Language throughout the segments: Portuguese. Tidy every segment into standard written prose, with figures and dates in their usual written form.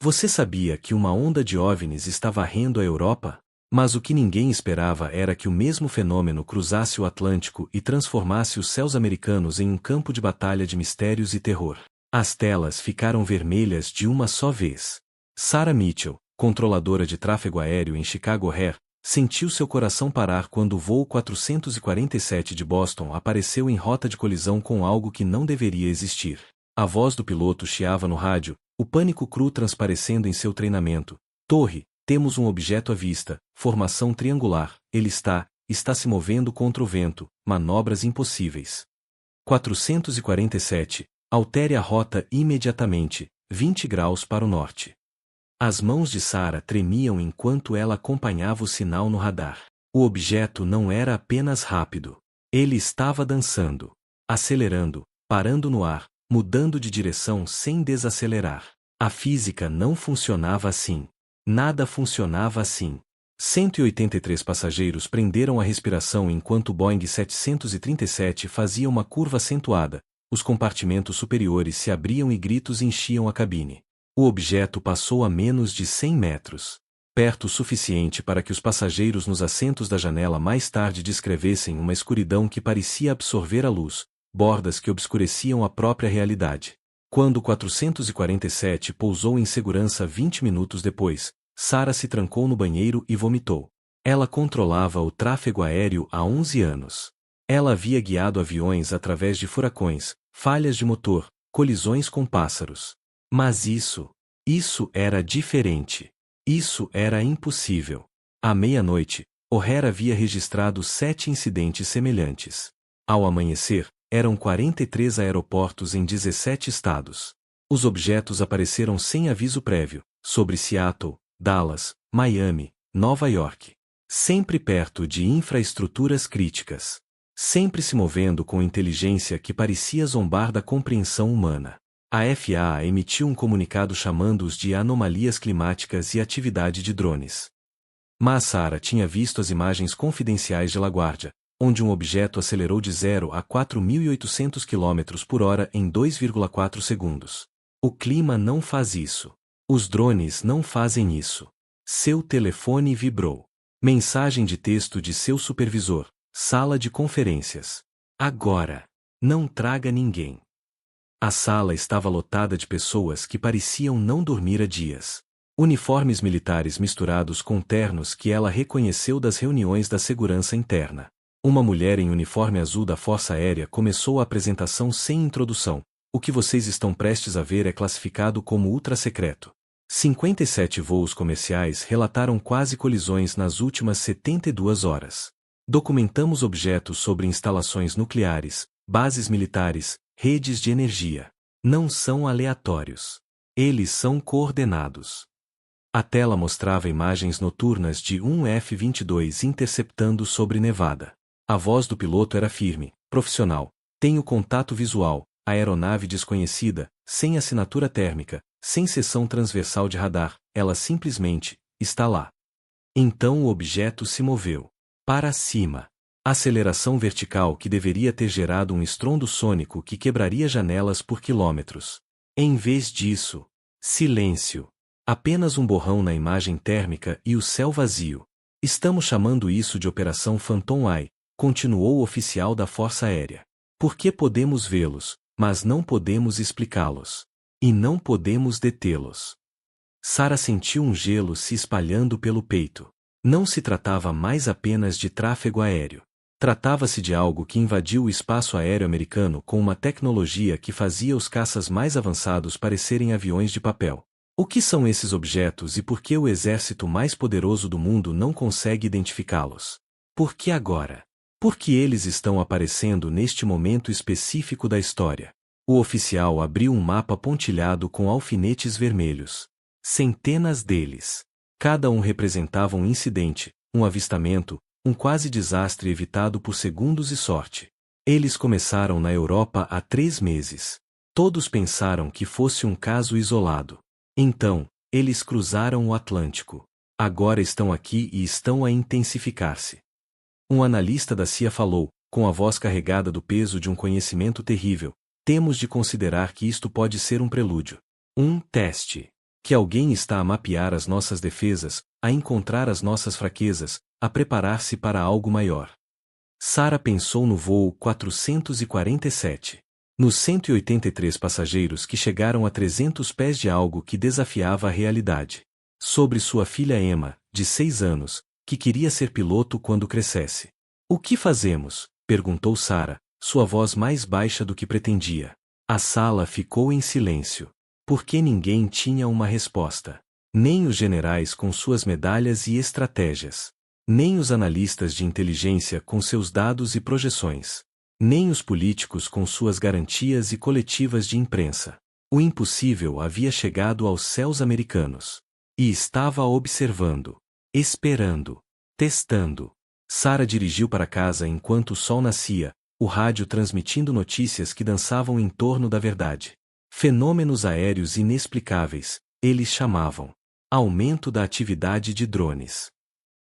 Você sabia que uma onda de OVNIs está varrendo a Europa? Mas o que ninguém esperava era que o mesmo fenômeno cruzasse o Atlântico e transformasse os céus americanos em um campo de batalha de mistérios e terror. As telas ficaram vermelhas de uma só vez. Sarah Mitchell, controladora de tráfego aéreo em Chicago Air, sentiu seu coração parar quando o voo 447 de Boston apareceu em rota de colisão com algo que não deveria existir. A voz do piloto chiava no rádio, o pânico cru transparecendo em seu treinamento. Torre, temos um objeto à vista, formação triangular, ele está se movendo contra o vento, manobras impossíveis. 447, altere a rota imediatamente, 20 graus para o norte. As mãos de Sarah tremiam enquanto ela acompanhava o sinal no radar. O objeto não era apenas rápido. Ele estava dançando, acelerando, parando no ar, mudando de direção sem desacelerar. A física não funcionava assim. Nada funcionava assim. 183 passageiros prenderam a respiração enquanto o Boeing 737 fazia uma curva acentuada. Os compartimentos superiores se abriam e gritos enchiam a cabine. O objeto passou a menos de 100 metros. Perto o suficiente para que os passageiros nos assentos da janela mais tarde descrevessem uma escuridão que parecia absorver a luz, bordas que obscureciam a própria realidade. Quando o 447 pousou em segurança 20 minutos depois, Sarah se trancou no banheiro e vomitou. Ela controlava o tráfego aéreo há 11 anos. Ela havia guiado aviões através de furacões, falhas de motor, colisões com pássaros. Mas isso era diferente. Isso era impossível. À meia-noite, O'Hare havia registrado 7 incidentes semelhantes. Ao amanhecer, eram 43 aeroportos em 17 estados. Os objetos apareceram sem aviso prévio, sobre Seattle, Dallas, Miami, Nova York. Sempre perto de infraestruturas críticas. Sempre se movendo com inteligência que parecia zombar da compreensão humana. A FAA emitiu um comunicado chamando-os de anomalias climáticas e atividade de drones. Mas Sarah tinha visto as imagens confidenciais de LaGuardia, onde um objeto acelerou de 0 a 4.800 km por hora em 2,4 segundos. O clima não faz isso. Os drones não fazem isso. Seu telefone vibrou. Mensagem de texto de seu supervisor. Sala de conferências. Agora. Não traga ninguém. A sala estava lotada de pessoas que pareciam não dormir há dias. Uniformes militares misturados com ternos que ela reconheceu das reuniões da segurança interna. Uma mulher em uniforme azul da Força Aérea começou a apresentação sem introdução. O que vocês estão prestes a ver é classificado como ultra-secreto. 57 voos comerciais relataram quase colisões nas últimas 72 horas. Documentamos objetos sobre instalações nucleares, bases militares, redes de energia. Não são aleatórios. Eles são coordenados. A tela mostrava imagens noturnas de um F-22 interceptando sobre Nevada. A voz do piloto era firme, profissional. Tenho contato visual, aeronave desconhecida, sem assinatura térmica, sem seção transversal de radar, ela simplesmente está lá. Então o objeto se moveu. Para cima. Aceleração vertical que deveria ter gerado um estrondo sônico que quebraria janelas por quilômetros. Em vez disso, silêncio. Apenas um borrão na imagem térmica e o céu vazio. Estamos chamando isso de Operação Phantom Eye, continuou o oficial da Força Aérea. Porque podemos vê-los, mas não podemos explicá-los. E não podemos detê-los. Sarah sentiu um gelo se espalhando pelo peito. Não se tratava mais apenas de tráfego aéreo. Tratava-se de algo que invadiu o espaço aéreo americano com uma tecnologia que fazia os caças mais avançados parecerem aviões de papel. O que são esses objetos e por que o exército mais poderoso do mundo não consegue identificá-los? Por que agora? Por que eles estão aparecendo neste momento específico da história? O oficial abriu um mapa pontilhado com alfinetes vermelhos. Centenas deles. Cada um representava um incidente, um avistamento, um quase desastre evitado por segundos e sorte. Eles começaram na Europa há 3 meses. Todos pensaram que fosse um caso isolado. Então, eles cruzaram o Atlântico. Agora estão aqui e estão a intensificar-se. Um analista da CIA falou, com a voz carregada do peso de um conhecimento terrível, temos de considerar que isto pode ser um prelúdio. Um teste. Que alguém está a mapear as nossas defesas, a encontrar as nossas fraquezas, a preparar-se para algo maior. Sarah pensou no voo 447. Nos 183 passageiros que chegaram a 300 pés de algo que desafiava a realidade. Sobre sua filha Emma, de 6 anos, que queria ser piloto quando crescesse. O que fazemos? Perguntou Sarah, sua voz mais baixa do que pretendia. A sala ficou em silêncio. Porque ninguém tinha uma resposta. Nem os generais com suas medalhas e estratégias. Nem os analistas de inteligência com seus dados e projeções. Nem os políticos com suas garantias e coletivas de imprensa. O impossível havia chegado aos céus americanos. E estava observando. Esperando. Testando. Sarah dirigiu para casa enquanto o sol nascia, o rádio transmitindo notícias que dançavam em torno da verdade. Fenômenos aéreos inexplicáveis, eles chamavam. Aumento da atividade de drones.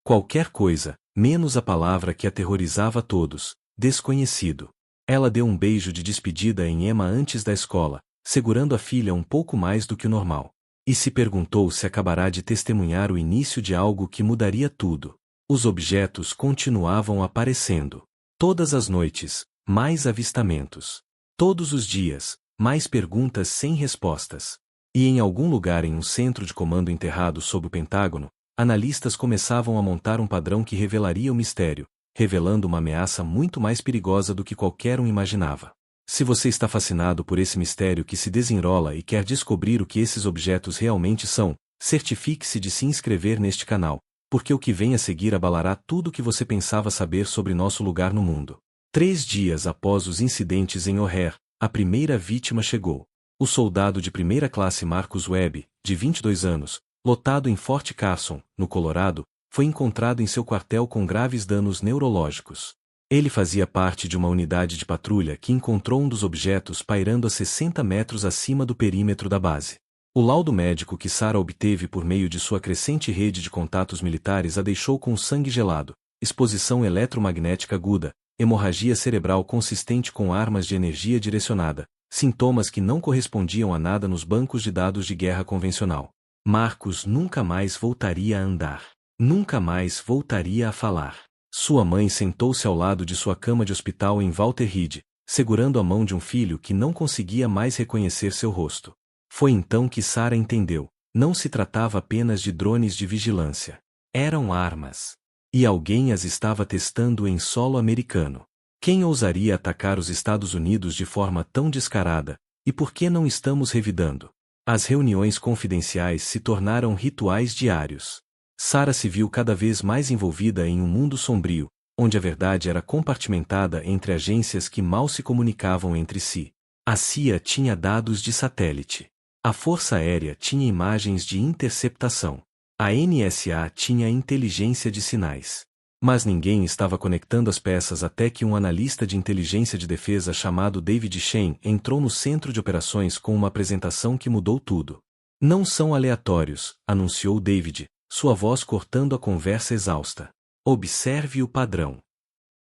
Qualquer coisa, menos a palavra que aterrorizava todos, desconhecido. Ela deu um beijo de despedida em Emma antes da escola, segurando a filha um pouco mais do que o normal. E se perguntou se acabará de testemunhar o início de algo que mudaria tudo. Os objetos continuavam aparecendo. Todas as noites, mais avistamentos. Todos os dias, mais perguntas sem respostas. E em algum lugar em um centro de comando enterrado sob o Pentágono, analistas começavam a montar um padrão que revelaria o mistério, revelando uma ameaça muito mais perigosa do que qualquer um imaginava. Se você está fascinado por esse mistério que se desenrola e quer descobrir o que esses objetos realmente são, certifique-se de se inscrever neste canal, porque o que vem a seguir abalará tudo o que você pensava saber sobre nosso lugar no mundo. 3 dias após os incidentes em O'Hare, a primeira vítima chegou. O soldado de primeira classe Marcus Webb, de 22 anos, lotado em Fort Carson, no Colorado, foi encontrado em seu quartel com graves danos neurológicos. Ele fazia parte de uma unidade de patrulha que encontrou um dos objetos pairando a 60 metros acima do perímetro da base. O laudo médico que Sarah obteve por meio de sua crescente rede de contatos militares a deixou com sangue gelado, exposição eletromagnética aguda, hemorragia cerebral consistente com armas de energia direcionada, sintomas que não correspondiam a nada nos bancos de dados de guerra convencional. Marcus nunca mais voltaria a andar. Nunca mais voltaria a falar. Sua mãe sentou-se ao lado de sua cama de hospital em Walter Reed, segurando a mão de um filho que não conseguia mais reconhecer seu rosto. Foi então que Sarah entendeu, não se tratava apenas de drones de vigilância. Eram armas. E alguém as estava testando em solo americano. Quem ousaria atacar os Estados Unidos de forma tão descarada, e por que não estamos revidando? As reuniões confidenciais se tornaram rituais diários. Sarah se viu cada vez mais envolvida em um mundo sombrio, onde a verdade era compartimentada entre agências que mal se comunicavam entre si. A CIA tinha dados de satélite. A Força Aérea tinha imagens de interceptação. A NSA tinha inteligência de sinais. Mas ninguém estava conectando as peças até que um analista de inteligência de defesa chamado David Shane entrou no centro de operações com uma apresentação que mudou tudo. Não são aleatórios, anunciou David, sua voz cortando a conversa exausta. Observe o padrão.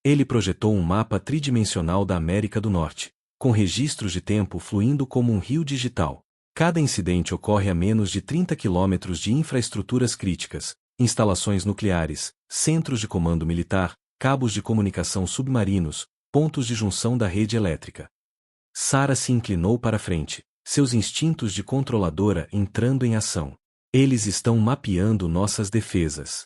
Ele projetou um mapa tridimensional da América do Norte, com registros de tempo fluindo como um rio digital. Cada incidente ocorre a menos de 30 quilômetros de infraestruturas críticas, instalações nucleares, centros de comando militar, cabos de comunicação submarinos, pontos de junção da rede elétrica. Sarah se inclinou para frente, seus instintos de controladora entrando em ação. Eles estão mapeando nossas defesas.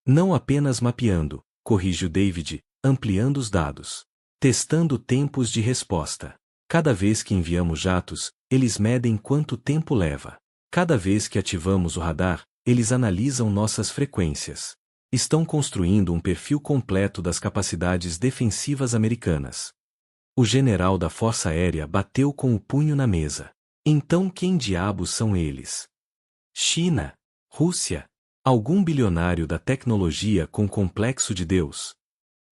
Não apenas mapeando, corrige o David, ampliando os dados. Testando tempos de resposta. Cada vez que enviamos jatos, eles medem quanto tempo leva. Cada vez que ativamos o radar, eles analisam nossas frequências. Estão construindo um perfil completo das capacidades defensivas americanas. O general da Força Aérea bateu com o punho na mesa. Então quem diabos são eles? China? Rússia? Algum bilionário da tecnologia com complexo de Deus?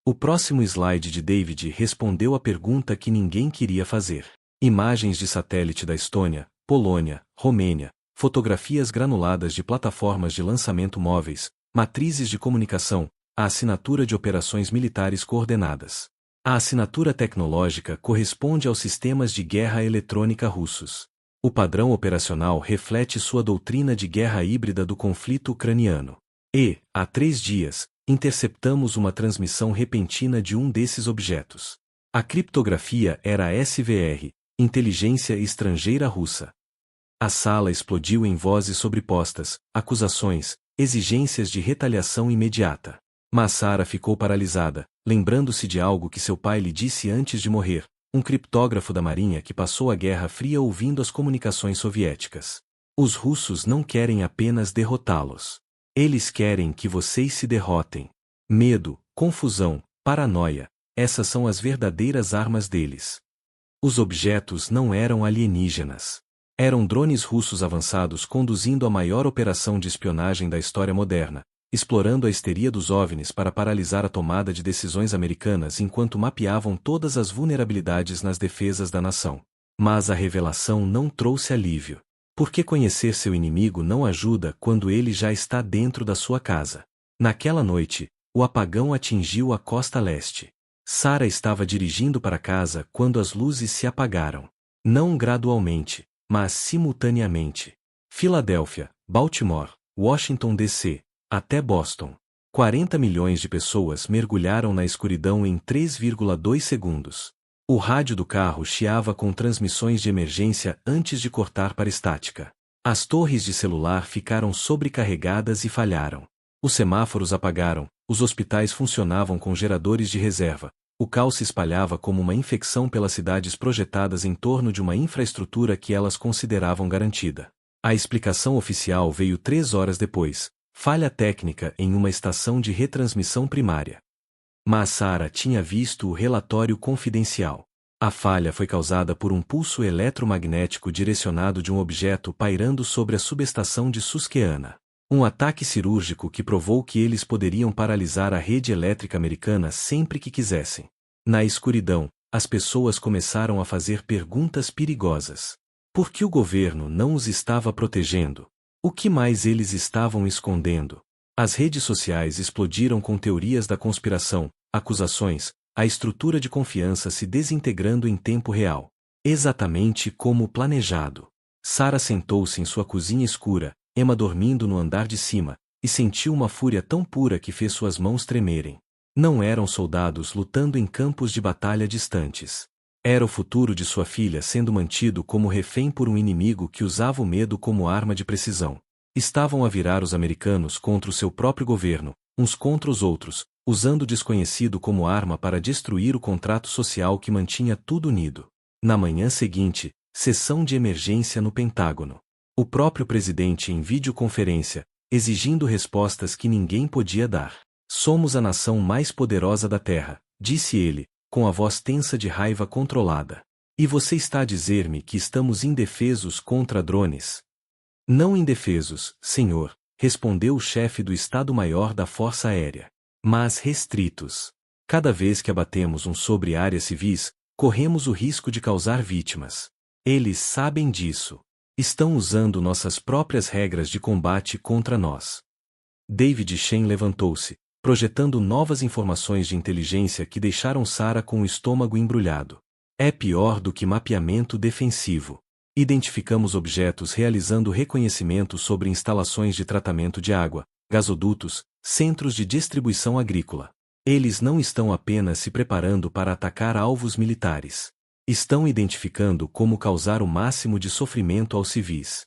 O próximo slide de David respondeu a pergunta que ninguém queria fazer. Imagens de satélite da Estônia, Polônia, Romênia, fotografias granuladas de plataformas de lançamento móveis, matrizes de comunicação, a assinatura de operações militares coordenadas. A assinatura tecnológica corresponde aos sistemas de guerra eletrônica russos. O padrão operacional reflete sua doutrina de guerra híbrida do conflito ucraniano. E, há 3 dias, interceptamos uma transmissão repentina de um desses objetos. A criptografia era a SVR, Inteligência Estrangeira Russa. A sala explodiu em vozes sobrepostas, acusações, exigências de retaliação imediata. Mas Sara ficou paralisada, lembrando-se de algo que seu pai lhe disse antes de morrer, um criptógrafo da Marinha que passou a Guerra Fria ouvindo as comunicações soviéticas. Os russos não querem apenas derrotá-los. Eles querem que vocês se derrotem. Medo, confusão, paranoia, essas são as verdadeiras armas deles. Os objetos não eram alienígenas. Eram drones russos avançados conduzindo a maior operação de espionagem da história moderna, explorando a histeria dos OVNIs para paralisar a tomada de decisões americanas enquanto mapeavam todas as vulnerabilidades nas defesas da nação. Mas a revelação não trouxe alívio. Porque conhecer seu inimigo não ajuda quando ele já está dentro da sua casa. Naquela noite, o apagão atingiu a costa leste. Sara estava dirigindo para casa quando as luzes se apagaram. Não gradualmente, mas simultaneamente. Filadélfia, Baltimore, Washington D.C., até Boston. 40 milhões de pessoas mergulharam na escuridão em 3,2 segundos. O rádio do carro chiava com transmissões de emergência antes de cortar para estática. As torres de celular ficaram sobrecarregadas e falharam. Os semáforos apagaram, os hospitais funcionavam com geradores de reserva. O caos se espalhava como uma infecção pelas cidades projetadas em torno de uma infraestrutura que elas consideravam garantida. A explicação oficial veio 3 horas depois. Falha técnica em uma estação de retransmissão primária. Mas Sara tinha visto o relatório confidencial. A falha foi causada por um pulso eletromagnético direcionado de um objeto pairando sobre a subestação de Susquehanna. Um ataque cirúrgico que provou que eles poderiam paralisar a rede elétrica americana sempre que quisessem. Na escuridão, as pessoas começaram a fazer perguntas perigosas. Por que o governo não os estava protegendo? O que mais eles estavam escondendo? As redes sociais explodiram com teorias da conspiração, acusações, a estrutura de confiança se desintegrando em tempo real. Exatamente como planejado. Sara sentou-se em sua cozinha escura, Emma dormindo no andar de cima, e sentiu uma fúria tão pura que fez suas mãos tremerem. Não eram soldados lutando em campos de batalha distantes. Era o futuro de sua filha sendo mantido como refém por um inimigo que usava o medo como arma de precisão. Estavam a virar os americanos contra o seu próprio governo, uns contra os outros, usando o desconhecido como arma para destruir o contrato social que mantinha tudo unido. Na manhã seguinte, sessão de emergência no Pentágono. O próprio presidente em videoconferência, exigindo respostas que ninguém podia dar. Somos a nação mais poderosa da Terra, disse ele, com a voz tensa de raiva controlada. E você está a dizer-me que estamos indefesos contra drones? Não indefesos, senhor, respondeu o chefe do Estado-Maior da Força Aérea. Mas restritos. Cada vez que abatemos um sobre áreas civis, corremos o risco de causar vítimas. Eles sabem disso. Estão usando nossas próprias regras de combate contra nós. David Shen levantou-se, projetando novas informações de inteligência que deixaram Sara com o estômago embrulhado. É pior do que mapeamento defensivo. Identificamos objetos realizando reconhecimento sobre instalações de tratamento de água, gasodutos, centros de distribuição agrícola. Eles não estão apenas se preparando para atacar alvos militares. Estão identificando como causar o máximo de sofrimento aos civis.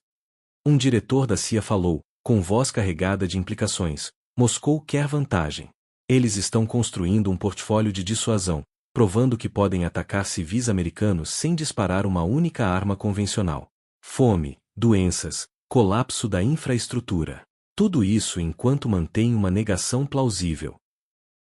Um diretor da CIA falou, com voz carregada de implicações: Moscou quer vantagem. Eles estão construindo um portfólio de dissuasão, provando que podem atacar civis americanos sem disparar uma única arma convencional. Fome, doenças, colapso da infraestrutura. Tudo isso enquanto mantém uma negação plausível.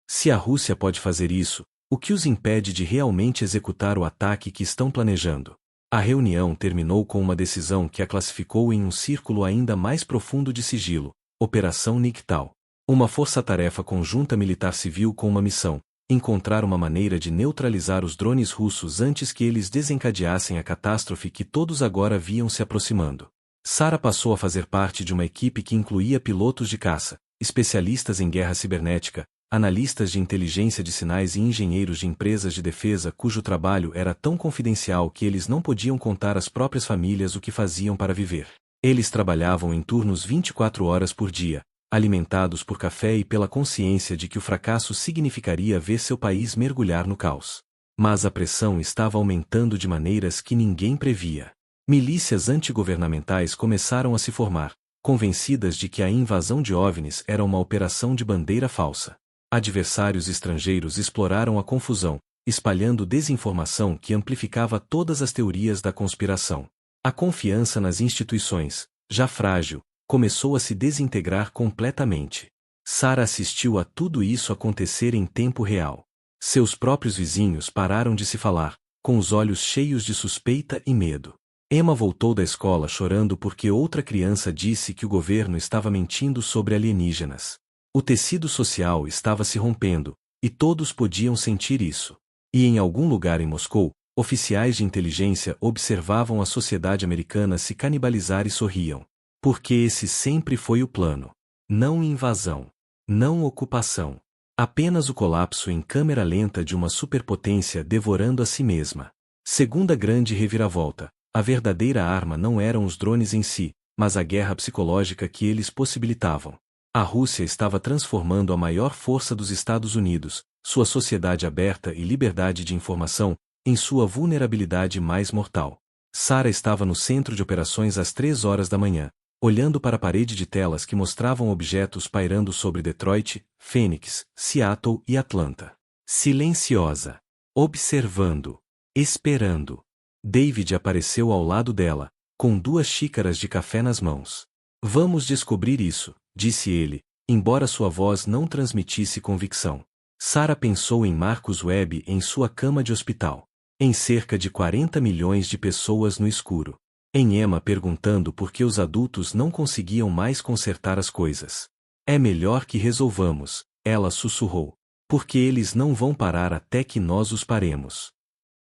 Se a Rússia pode fazer isso, o que os impede de realmente executar o ataque que estão planejando? A reunião terminou com uma decisão que a classificou em um círculo ainda mais profundo de sigilo: Operação Niktal. Uma força-tarefa conjunta militar-civil com uma missão: encontrar uma maneira de neutralizar os drones russos antes que eles desencadeassem a catástrofe que todos agora viam se aproximando. Sara passou a fazer parte de uma equipe que incluía pilotos de caça, especialistas em guerra cibernética, analistas de inteligência de sinais e engenheiros de empresas de defesa cujo trabalho era tão confidencial que eles não podiam contar às próprias famílias o que faziam para viver. Eles trabalhavam em turnos 24 horas por dia, alimentados por café e pela consciência de que o fracasso significaria ver seu país mergulhar no caos. Mas a pressão estava aumentando de maneiras que ninguém previa. Milícias antigovernamentais começaram a se formar, convencidas de que a invasão de OVNIs era uma operação de bandeira falsa. Adversários estrangeiros exploraram a confusão, espalhando desinformação que amplificava todas as teorias da conspiração. A confiança nas instituições, já frágil, começou a se desintegrar completamente. Sarah assistiu a tudo isso acontecer em tempo real. Seus próprios vizinhos pararam de se falar, com os olhos cheios de suspeita e medo. Emma voltou da escola chorando porque outra criança disse que o governo estava mentindo sobre alienígenas. O tecido social estava se rompendo, e todos podiam sentir isso. E em algum lugar em Moscou, oficiais de inteligência observavam a sociedade americana se canibalizar e sorriam. Porque esse sempre foi o plano. Não invasão. Não ocupação. Apenas o colapso em câmera lenta de uma superpotência devorando a si mesma. Segunda grande reviravolta. A verdadeira arma não eram os drones em si, mas a guerra psicológica que eles possibilitavam. A Rússia estava transformando a maior força dos Estados Unidos, sua sociedade aberta e liberdade de informação, em sua vulnerabilidade mais mortal. Sarah estava no centro de operações às 3 horas da manhã, olhando para a parede de telas que mostravam objetos pairando sobre Detroit, Phoenix, Seattle e Atlanta. Silenciosa. Observando. Esperando. David apareceu ao lado dela, com 2 xícaras de café nas mãos. Vamos descobrir isso, disse ele, embora sua voz não transmitisse convicção. Sarah pensou em Marcus Webb em sua cama de hospital. Em cerca de 40 milhões de pessoas no escuro. Em Emma perguntando por que os adultos não conseguiam mais consertar as coisas. É melhor que resolvamos, ela sussurrou. Porque eles não vão parar até que nós os paremos.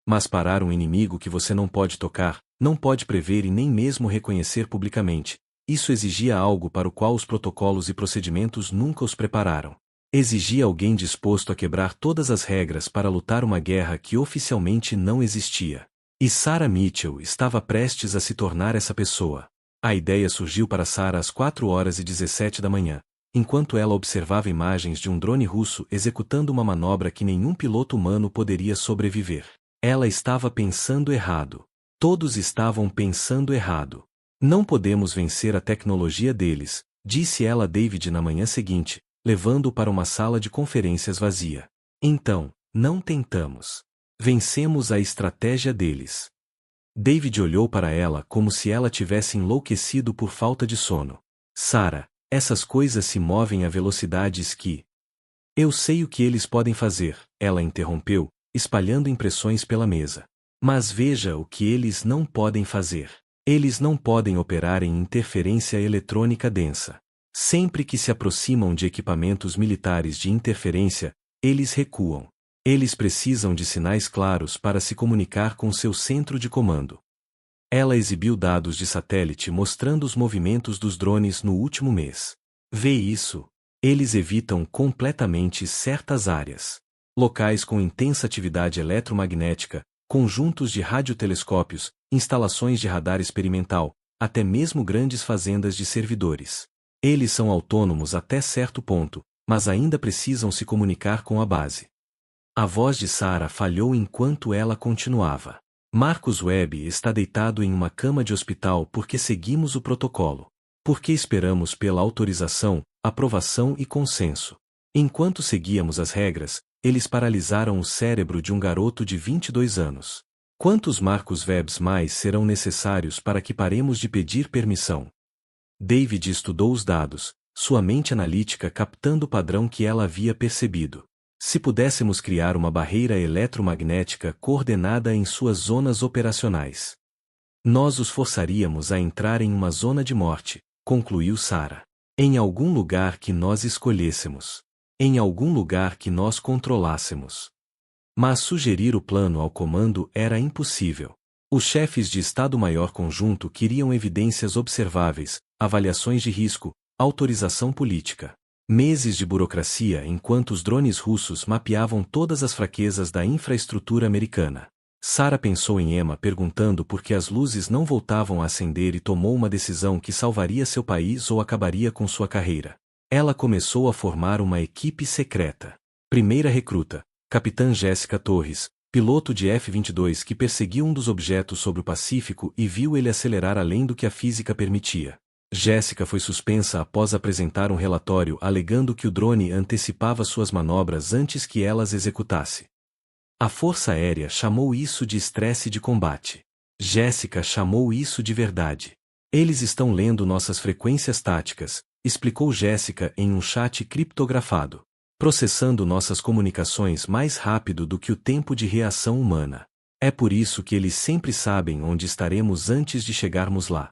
Mas parar um inimigo que você não pode tocar, não pode prever e nem mesmo reconhecer publicamente, isso exigia algo para o qual os protocolos e procedimentos nunca os prepararam. Exigia alguém disposto a quebrar todas as regras para lutar uma guerra que oficialmente não existia. E Sarah Mitchell estava prestes a se tornar essa pessoa. A ideia surgiu para Sarah às 4h17 da manhã, enquanto ela observava imagens de um drone russo executando uma manobra que nenhum piloto humano poderia sobreviver. Ela estava pensando errado. Todos estavam pensando errado. Não podemos vencer a tecnologia deles, disse ela a David na manhã seguinte, levando-o para uma sala de conferências vazia. Então, não tentamos. Vencemos a estratégia deles. David olhou para ela como se ela tivesse enlouquecido por falta de sono. Sarah, essas coisas se movem a velocidades que... Eu sei o que eles podem fazer, ela interrompeu, espalhando impressões pela mesa. Mas veja o que eles não podem fazer. Eles não podem operar em interferência eletrônica densa. Sempre que se aproximam de equipamentos militares de interferência, eles recuam. Eles precisam de sinais claros para se comunicar com seu centro de comando. Ela exibiu dados de satélite mostrando os movimentos dos drones no último mês. Vê isso? Eles evitam completamente certas áreas. Locais com intensa atividade eletromagnética, conjuntos de radiotelescópios, instalações de radar experimental, até mesmo grandes fazendas de servidores. Eles são autônomos até certo ponto, mas ainda precisam se comunicar com a base. A voz de Sarah falhou enquanto ela continuava. Marcus Webb está deitado em uma cama de hospital porque seguimos o protocolo. Porque esperamos pela autorização, aprovação e consenso. Enquanto seguíamos as regras, eles paralisaram o cérebro de um garoto de 22 anos. Quantos Marcus Webbs mais serão necessários para que paremos de pedir permissão? David estudou os dados, sua mente analítica captando o padrão que ela havia percebido. Se pudéssemos criar uma barreira eletromagnética coordenada em suas zonas operacionais, nós os forçaríamos a entrar em uma zona de morte, concluiu Sarah. Em algum lugar que nós escolhêssemos. Em algum lugar que nós controlássemos. Mas sugerir o plano ao comando era impossível. Os chefes de Estado-Maior Conjunto queriam evidências observáveis, avaliações de risco, autorização política. Meses de burocracia enquanto os drones russos mapeavam todas as fraquezas da infraestrutura americana. Sarah pensou em Emma perguntando por que as luzes não voltavam a acender e tomou uma decisão que salvaria seu país ou acabaria com sua carreira. Ela começou a formar uma equipe secreta. Primeira recruta, Capitã Jéssica Torres, piloto de F-22 que perseguiu um dos objetos sobre o Pacífico e viu ele acelerar além do que a física permitia. Jéssica foi suspensa após apresentar um relatório alegando que o drone antecipava suas manobras antes que elas executasse. A Força Aérea chamou isso de estresse de combate. Jéssica chamou isso de verdade. Eles estão lendo nossas frequências táticas, explicou Jéssica em um chat criptografado, processando nossas comunicações mais rápido do que o tempo de reação humana. É por isso que eles sempre sabem onde estaremos antes de chegarmos lá.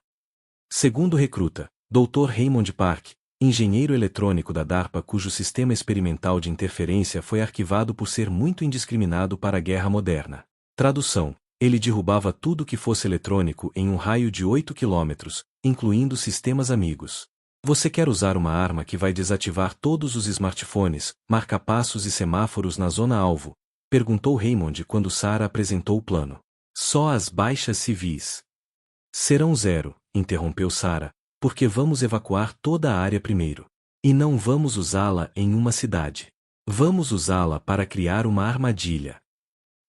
Segundo recruta, Dr. Raymond Park, engenheiro eletrônico da DARPA cujo sistema experimental de interferência foi arquivado por ser muito indiscriminado para a guerra moderna. Tradução: ele derrubava tudo que fosse eletrônico em um raio de 8 quilômetros, incluindo sistemas amigos. Você quer usar uma arma que vai desativar todos os smartphones, marca-passos e semáforos na zona-alvo? Perguntou Raymond quando Sarah apresentou o plano. Só as baixas civis. Serão 0, interrompeu Sarah, porque vamos evacuar toda a área primeiro. E não vamos usá-la em uma cidade. Vamos usá-la para criar uma armadilha.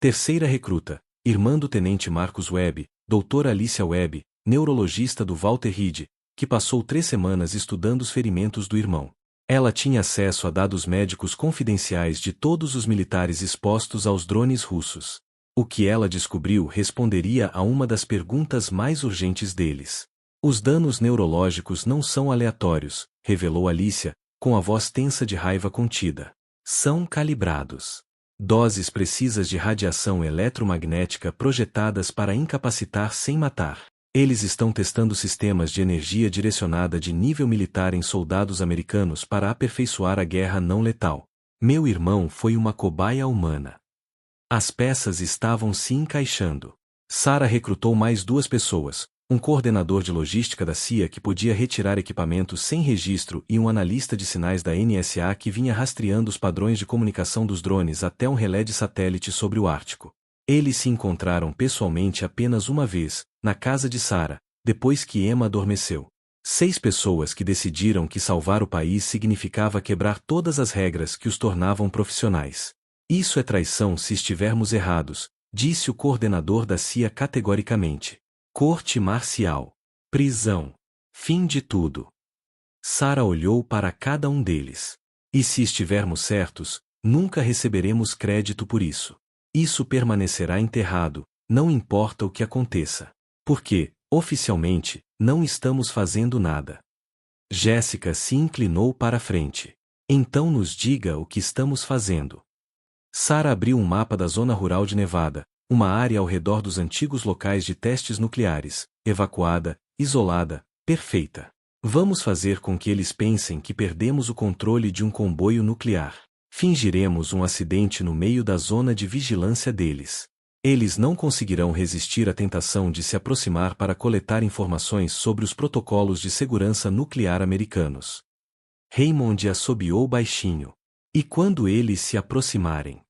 Terceira recruta, irmã do tenente Marcus Webb, doutora Alicia Webb, neurologista do Walter Reed, que passou 3 semanas estudando os ferimentos do irmão. Ela tinha acesso a dados médicos confidenciais de todos os militares expostos aos drones russos. O que ela descobriu responderia a uma das perguntas mais urgentes deles. Os danos neurológicos não são aleatórios, revelou Alicia, com a voz tensa de raiva contida. São calibrados. Doses precisas de radiação eletromagnética projetadas para incapacitar sem matar. Eles estão testando sistemas de energia direcionada de nível militar em soldados americanos para aperfeiçoar a guerra não letal. Meu irmão foi uma cobaia humana. As peças estavam se encaixando. Sarah recrutou mais 2 pessoas, um coordenador de logística da CIA que podia retirar equipamentos sem registro e um analista de sinais da NSA que vinha rastreando os padrões de comunicação dos drones até um relé de satélite sobre o Ártico. Eles se encontraram pessoalmente apenas uma vez, na casa de Sarah, depois que Emma adormeceu. 6 pessoas que decidiram que salvar o país significava quebrar todas as regras que os tornavam profissionais. Isso é traição se estivermos errados, disse o coordenador da CIA categoricamente. Corte marcial. Prisão. Fim de tudo. Sarah olhou para cada um deles. E se estivermos certos, nunca receberemos crédito por isso. Isso permanecerá enterrado, não importa o que aconteça. Porque, oficialmente, não estamos fazendo nada. Jéssica se inclinou para a frente. Então nos diga o que estamos fazendo. Sarah abriu um mapa da zona rural de Nevada, uma área ao redor dos antigos locais de testes nucleares, evacuada, isolada, perfeita. Vamos fazer com que eles pensem que perdemos o controle de um comboio nuclear. Fingiremos um acidente no meio da zona de vigilância deles. Eles não conseguirão resistir à tentação de se aproximar para coletar informações sobre os protocolos de segurança nuclear americanos. Raymond assobiou baixinho. E quando eles se aproximarem?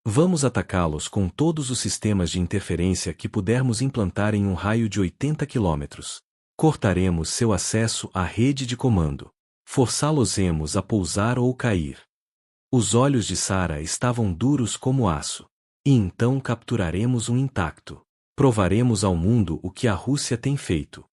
Vamos atacá-los com todos os sistemas de interferência que pudermos implantar em um raio de 80 quilômetros. Cortaremos seu acesso à rede de comando. Forçá-los-emos a pousar ou cair. Os olhos de Sarah estavam duros como aço. E então capturaremos um intacto. Provaremos ao mundo o que a Rússia tem feito.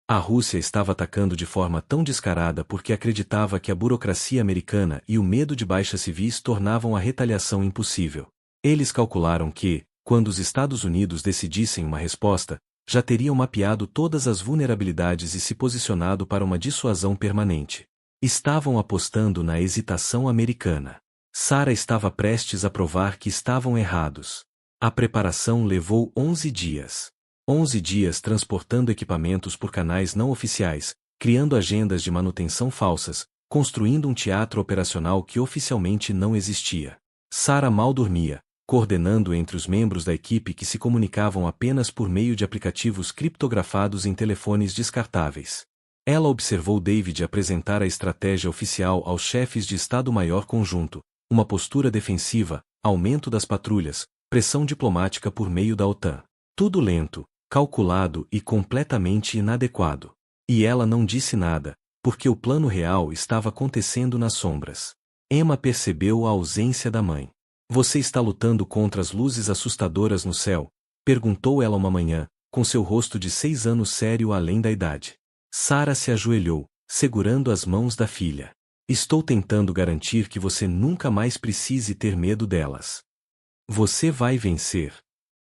A Rússia estava atacando de forma tão descarada porque acreditava que a burocracia americana e o medo de baixas civis tornavam a retaliação impossível. Eles calcularam que, quando os Estados Unidos decidissem uma resposta, já teriam mapeado todas as vulnerabilidades e se posicionado para uma dissuasão permanente. Estavam apostando na hesitação americana. Sarah estava prestes a provar que estavam errados. A preparação levou 11 dias. 11 dias transportando equipamentos por canais não oficiais, criando agendas de manutenção falsas, construindo um teatro operacional que oficialmente não existia. Sarah mal dormia, coordenando entre os membros da equipe que se comunicavam apenas por meio de aplicativos criptografados em telefones descartáveis. Ela observou David apresentar a estratégia oficial aos chefes de Estado-Maior conjunto, uma postura defensiva, aumento das patrulhas, pressão diplomática por meio da OTAN. Tudo lento, calculado e completamente inadequado. E ela não disse nada, porque o plano real estava acontecendo nas sombras. Emma percebeu a ausência da mãe. Você está lutando contra as luzes assustadoras no céu? Perguntou ela uma manhã, com seu rosto de 6 anos sério além da idade. Sarah se ajoelhou, segurando as mãos da filha. Estou tentando garantir que você nunca mais precise ter medo delas. Você vai vencer.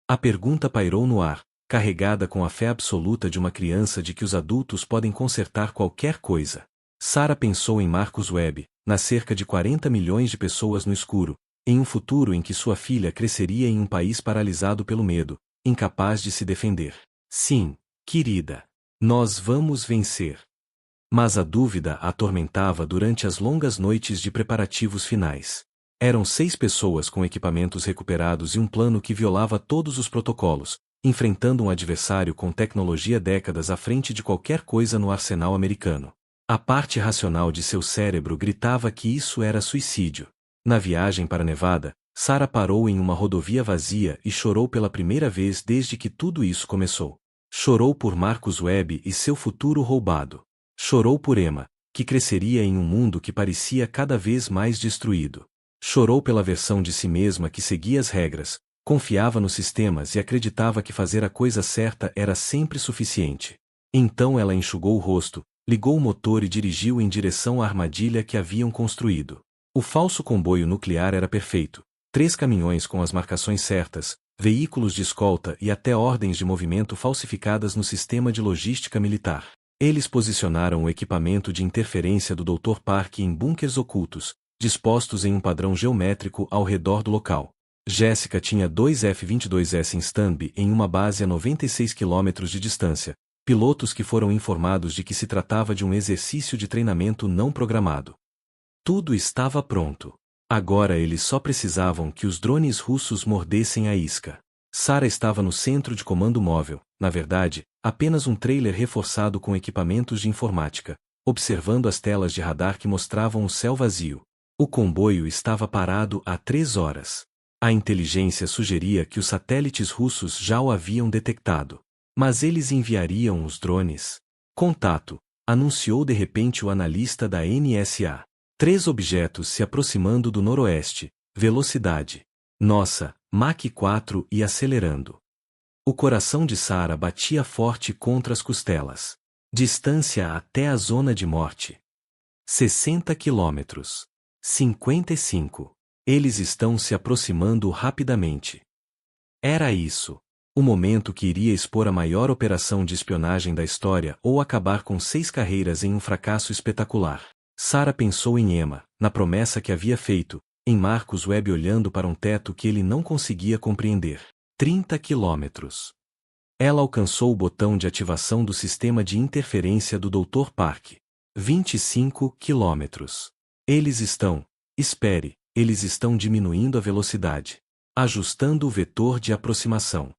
A pergunta pairou no ar, carregada com a fé absoluta de uma criança de que os adultos podem consertar qualquer coisa. Sarah pensou em Marcus Webb, nas cerca de 40 milhões de pessoas no escuro, em um futuro em que sua filha cresceria em um país paralisado pelo medo, incapaz de se defender. Sim, querida. Nós vamos vencer. Mas a dúvida a atormentava durante as longas noites de preparativos finais. Eram 6 pessoas com equipamentos recuperados e um plano que violava todos os protocolos, enfrentando um adversário com tecnologia décadas à frente de qualquer coisa no arsenal americano. A parte racional de seu cérebro gritava que isso era suicídio. Na viagem para Nevada, Sarah parou em uma rodovia vazia e chorou pela primeira vez desde que tudo isso começou. Chorou por Marcus Webb e seu futuro roubado. Chorou por Emma, que cresceria em um mundo que parecia cada vez mais destruído. Chorou pela versão de si mesma que seguia as regras, confiava nos sistemas e acreditava que fazer a coisa certa era sempre suficiente. Então ela enxugou o rosto, ligou o motor e dirigiu em direção à armadilha que haviam construído. O falso comboio nuclear era perfeito. 3 caminhões com as marcações certas, veículos de escolta e até ordens de movimento falsificadas no sistema de logística militar. Eles posicionaram o equipamento de interferência do Dr. Park em bunkers ocultos, dispostos em um padrão geométrico ao redor do local. Jessica tinha 2 F-22S em stand-by em uma base a 96 km de distância, pilotos que foram informados de que se tratava de um exercício de treinamento não programado. Tudo estava pronto. Agora eles só precisavam que os drones russos mordessem a isca. Sarah estava no centro de comando móvel, na verdade, apenas um trailer reforçado com equipamentos de informática, observando as telas de radar que mostravam o céu vazio. O comboio estava parado há 3 horas. A inteligência sugeria que os satélites russos já o haviam detectado. Mas eles enviariam os drones. Contato, anunciou de repente o analista da NSA. 3 objetos se aproximando do noroeste, velocidade. Nossa, Mach 4 e acelerando. O coração de Sarah batia forte contra as costelas. Distância até a zona de morte. 60 quilômetros. 55. Eles estão se aproximando rapidamente. Era isso. O momento que iria expor a maior operação de espionagem da história ou acabar com 6 carreiras em um fracasso espetacular. Sarah pensou em Emma, na promessa que havia feito, em Marcus Webb olhando para um teto que ele não conseguia compreender. 30 quilômetros. Ela alcançou o botão de ativação do sistema de interferência do Dr. Park. 25 quilômetros. Eles estão diminuindo a velocidade. Ajustando o vetor de aproximação.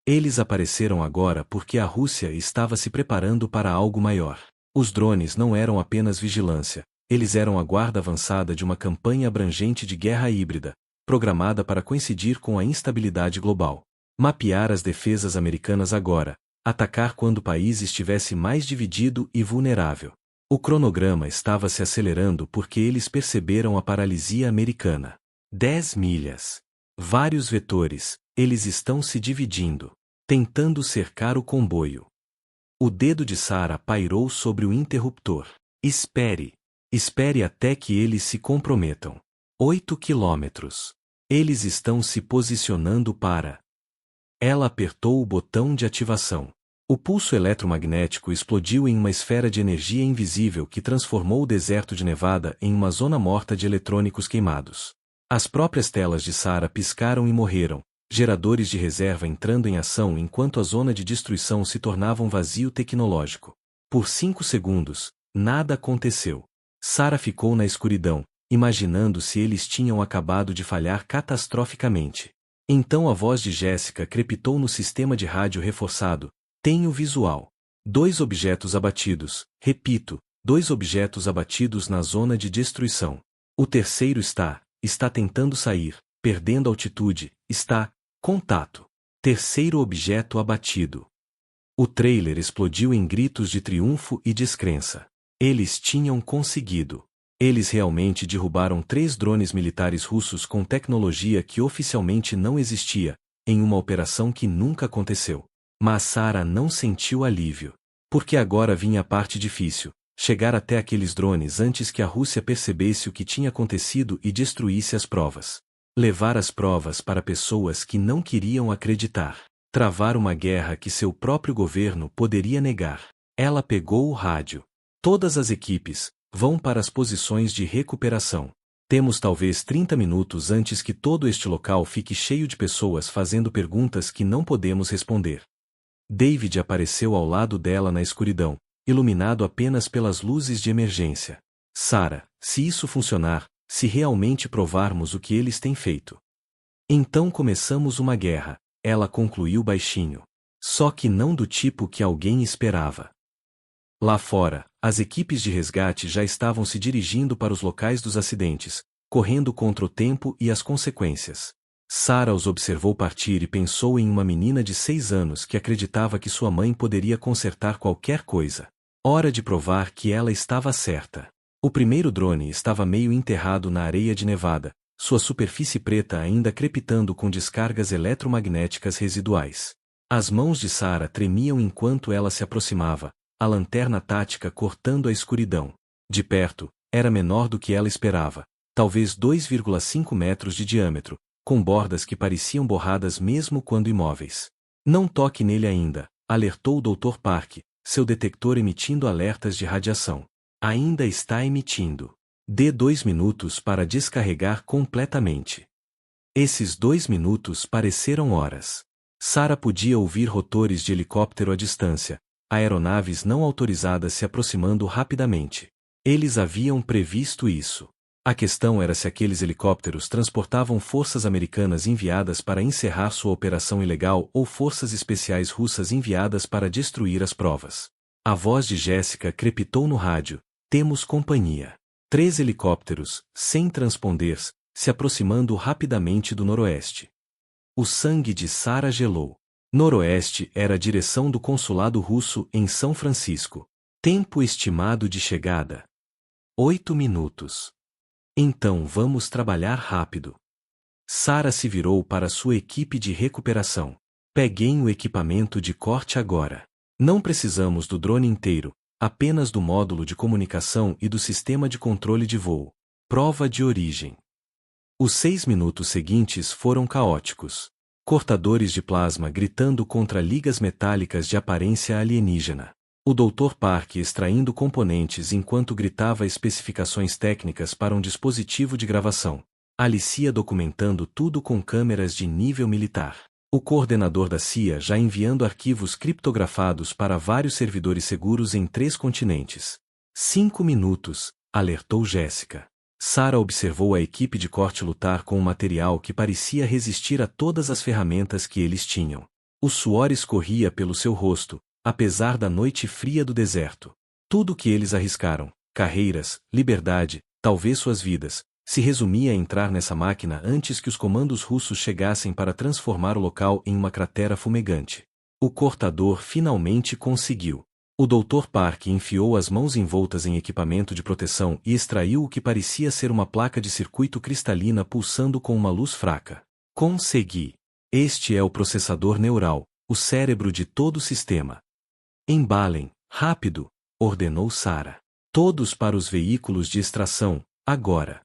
Eles apareceram agora porque a Rússia estava se preparando para algo maior. Os drones não eram apenas vigilância, eles eram a guarda avançada de uma campanha abrangente de guerra híbrida, programada para coincidir com a instabilidade global. Mapear as defesas americanas agora, atacar quando o país estivesse mais dividido e vulnerável. O cronograma estava se acelerando porque eles perceberam a paralisia americana. 10 milhas. Vários vetores, eles estão se dividindo, tentando cercar o comboio. O dedo de Sarah pairou sobre o interruptor. Espere. Espere até que eles se comprometam. 8 quilômetros. Eles estão se posicionando para. Ela apertou o botão de ativação. O pulso eletromagnético explodiu em uma esfera de energia invisível que transformou o deserto de Nevada em uma zona morta de eletrônicos queimados. As próprias telas de Sarah piscaram e morreram, geradores de reserva entrando em ação enquanto a zona de destruição se tornava um vazio tecnológico. Por 5 segundos, nada aconteceu. Sarah ficou na escuridão, imaginando se eles tinham acabado de falhar catastroficamente. Então a voz de Jessica crepitou no sistema de rádio reforçado. Tenho visual. 2 objetos abatidos. Repito, 2 objetos abatidos na zona de destruição. O terceiro está tentando sair, perdendo altitude, contato. Terceiro objeto abatido. O trailer explodiu em gritos de triunfo e descrença. Eles tinham conseguido. Eles realmente derrubaram 3 drones militares russos com tecnologia que oficialmente não existia, em uma operação que nunca aconteceu. Mas Sarah não sentiu alívio. Porque agora vinha a parte difícil, chegar até aqueles drones antes que a Rússia percebesse o que tinha acontecido e destruísse as provas. Levar as provas para pessoas que não queriam acreditar. Travar uma guerra que seu próprio governo poderia negar. Ela pegou o rádio. Todas as equipes vão para as posições de recuperação. Temos talvez 30 minutos antes que todo este local fique cheio de pessoas fazendo perguntas que não podemos responder. David apareceu ao lado dela na escuridão, iluminado apenas pelas luzes de emergência. Sarah, se isso funcionar, se realmente provarmos o que eles têm feito. Então começamos uma guerra, ela concluiu baixinho. Só que não do tipo que alguém esperava. Lá fora, as equipes de resgate já estavam se dirigindo para os locais dos acidentes, correndo contra o tempo e as consequências. Sarah os observou partir e pensou em uma menina de 6 anos que acreditava que sua mãe poderia consertar qualquer coisa. Hora de provar que ela estava certa. O primeiro drone estava meio enterrado na areia de Nevada, sua superfície preta ainda crepitando com descargas eletromagnéticas residuais. As mãos de Sarah tremiam enquanto ela se aproximava, a lanterna tática cortando a escuridão. De perto, era menor do que ela esperava, talvez 2,5 metros de diâmetro, com bordas que pareciam borradas mesmo quando imóveis. Não toque nele ainda, alertou o Dr. Park, seu detector emitindo alertas de radiação. Ainda está emitindo. Dê 2 minutos para descarregar completamente. Esses 2 minutos pareceram horas. Sarah podia ouvir rotores de helicóptero à distância, aeronaves não autorizadas se aproximando rapidamente. Eles haviam previsto isso. A questão era se aqueles helicópteros transportavam forças americanas enviadas para encerrar sua operação ilegal ou forças especiais russas enviadas para destruir as provas. A voz de Jéssica crepitou no rádio: temos companhia. 3 helicópteros, sem transponders, se aproximando rapidamente do noroeste. O sangue de Sarah gelou. Noroeste era a direção do consulado russo em São Francisco. Tempo estimado de chegada: 8 minutos. Então vamos trabalhar rápido. Sarah se virou para sua equipe de recuperação. Peguem o equipamento de corte agora. Não precisamos do drone inteiro, apenas do módulo de comunicação e do sistema de controle de voo. Prova de origem. Os 6 minutos seguintes foram caóticos. Cortadores de plasma gritando contra ligas metálicas de aparência alienígena. O Dr. Park extraindo componentes enquanto gritava especificações técnicas para um dispositivo de gravação. Alicia documentando tudo com câmeras de nível militar. O coordenador da CIA já enviando arquivos criptografados para vários servidores seguros em 3 continentes. 5 minutos, alertou Jéssica. Sarah observou a equipe de corte lutar com um material que parecia resistir a todas as ferramentas que eles tinham. O suor escorria pelo seu rosto, apesar da noite fria do deserto. Tudo o que eles arriscaram, carreiras, liberdade, talvez suas vidas, se resumia a entrar nessa máquina antes que os comandos russos chegassem para transformar o local em uma cratera fumegante. O cortador finalmente conseguiu. O Dr. Park enfiou as mãos envoltas em equipamento de proteção e extraiu o que parecia ser uma placa de circuito cristalina pulsando com uma luz fraca. Consegui. Este é o processador neural, o cérebro de todo o sistema. Embalem, rápido, ordenou Sarah. Todos para os veículos de extração, agora.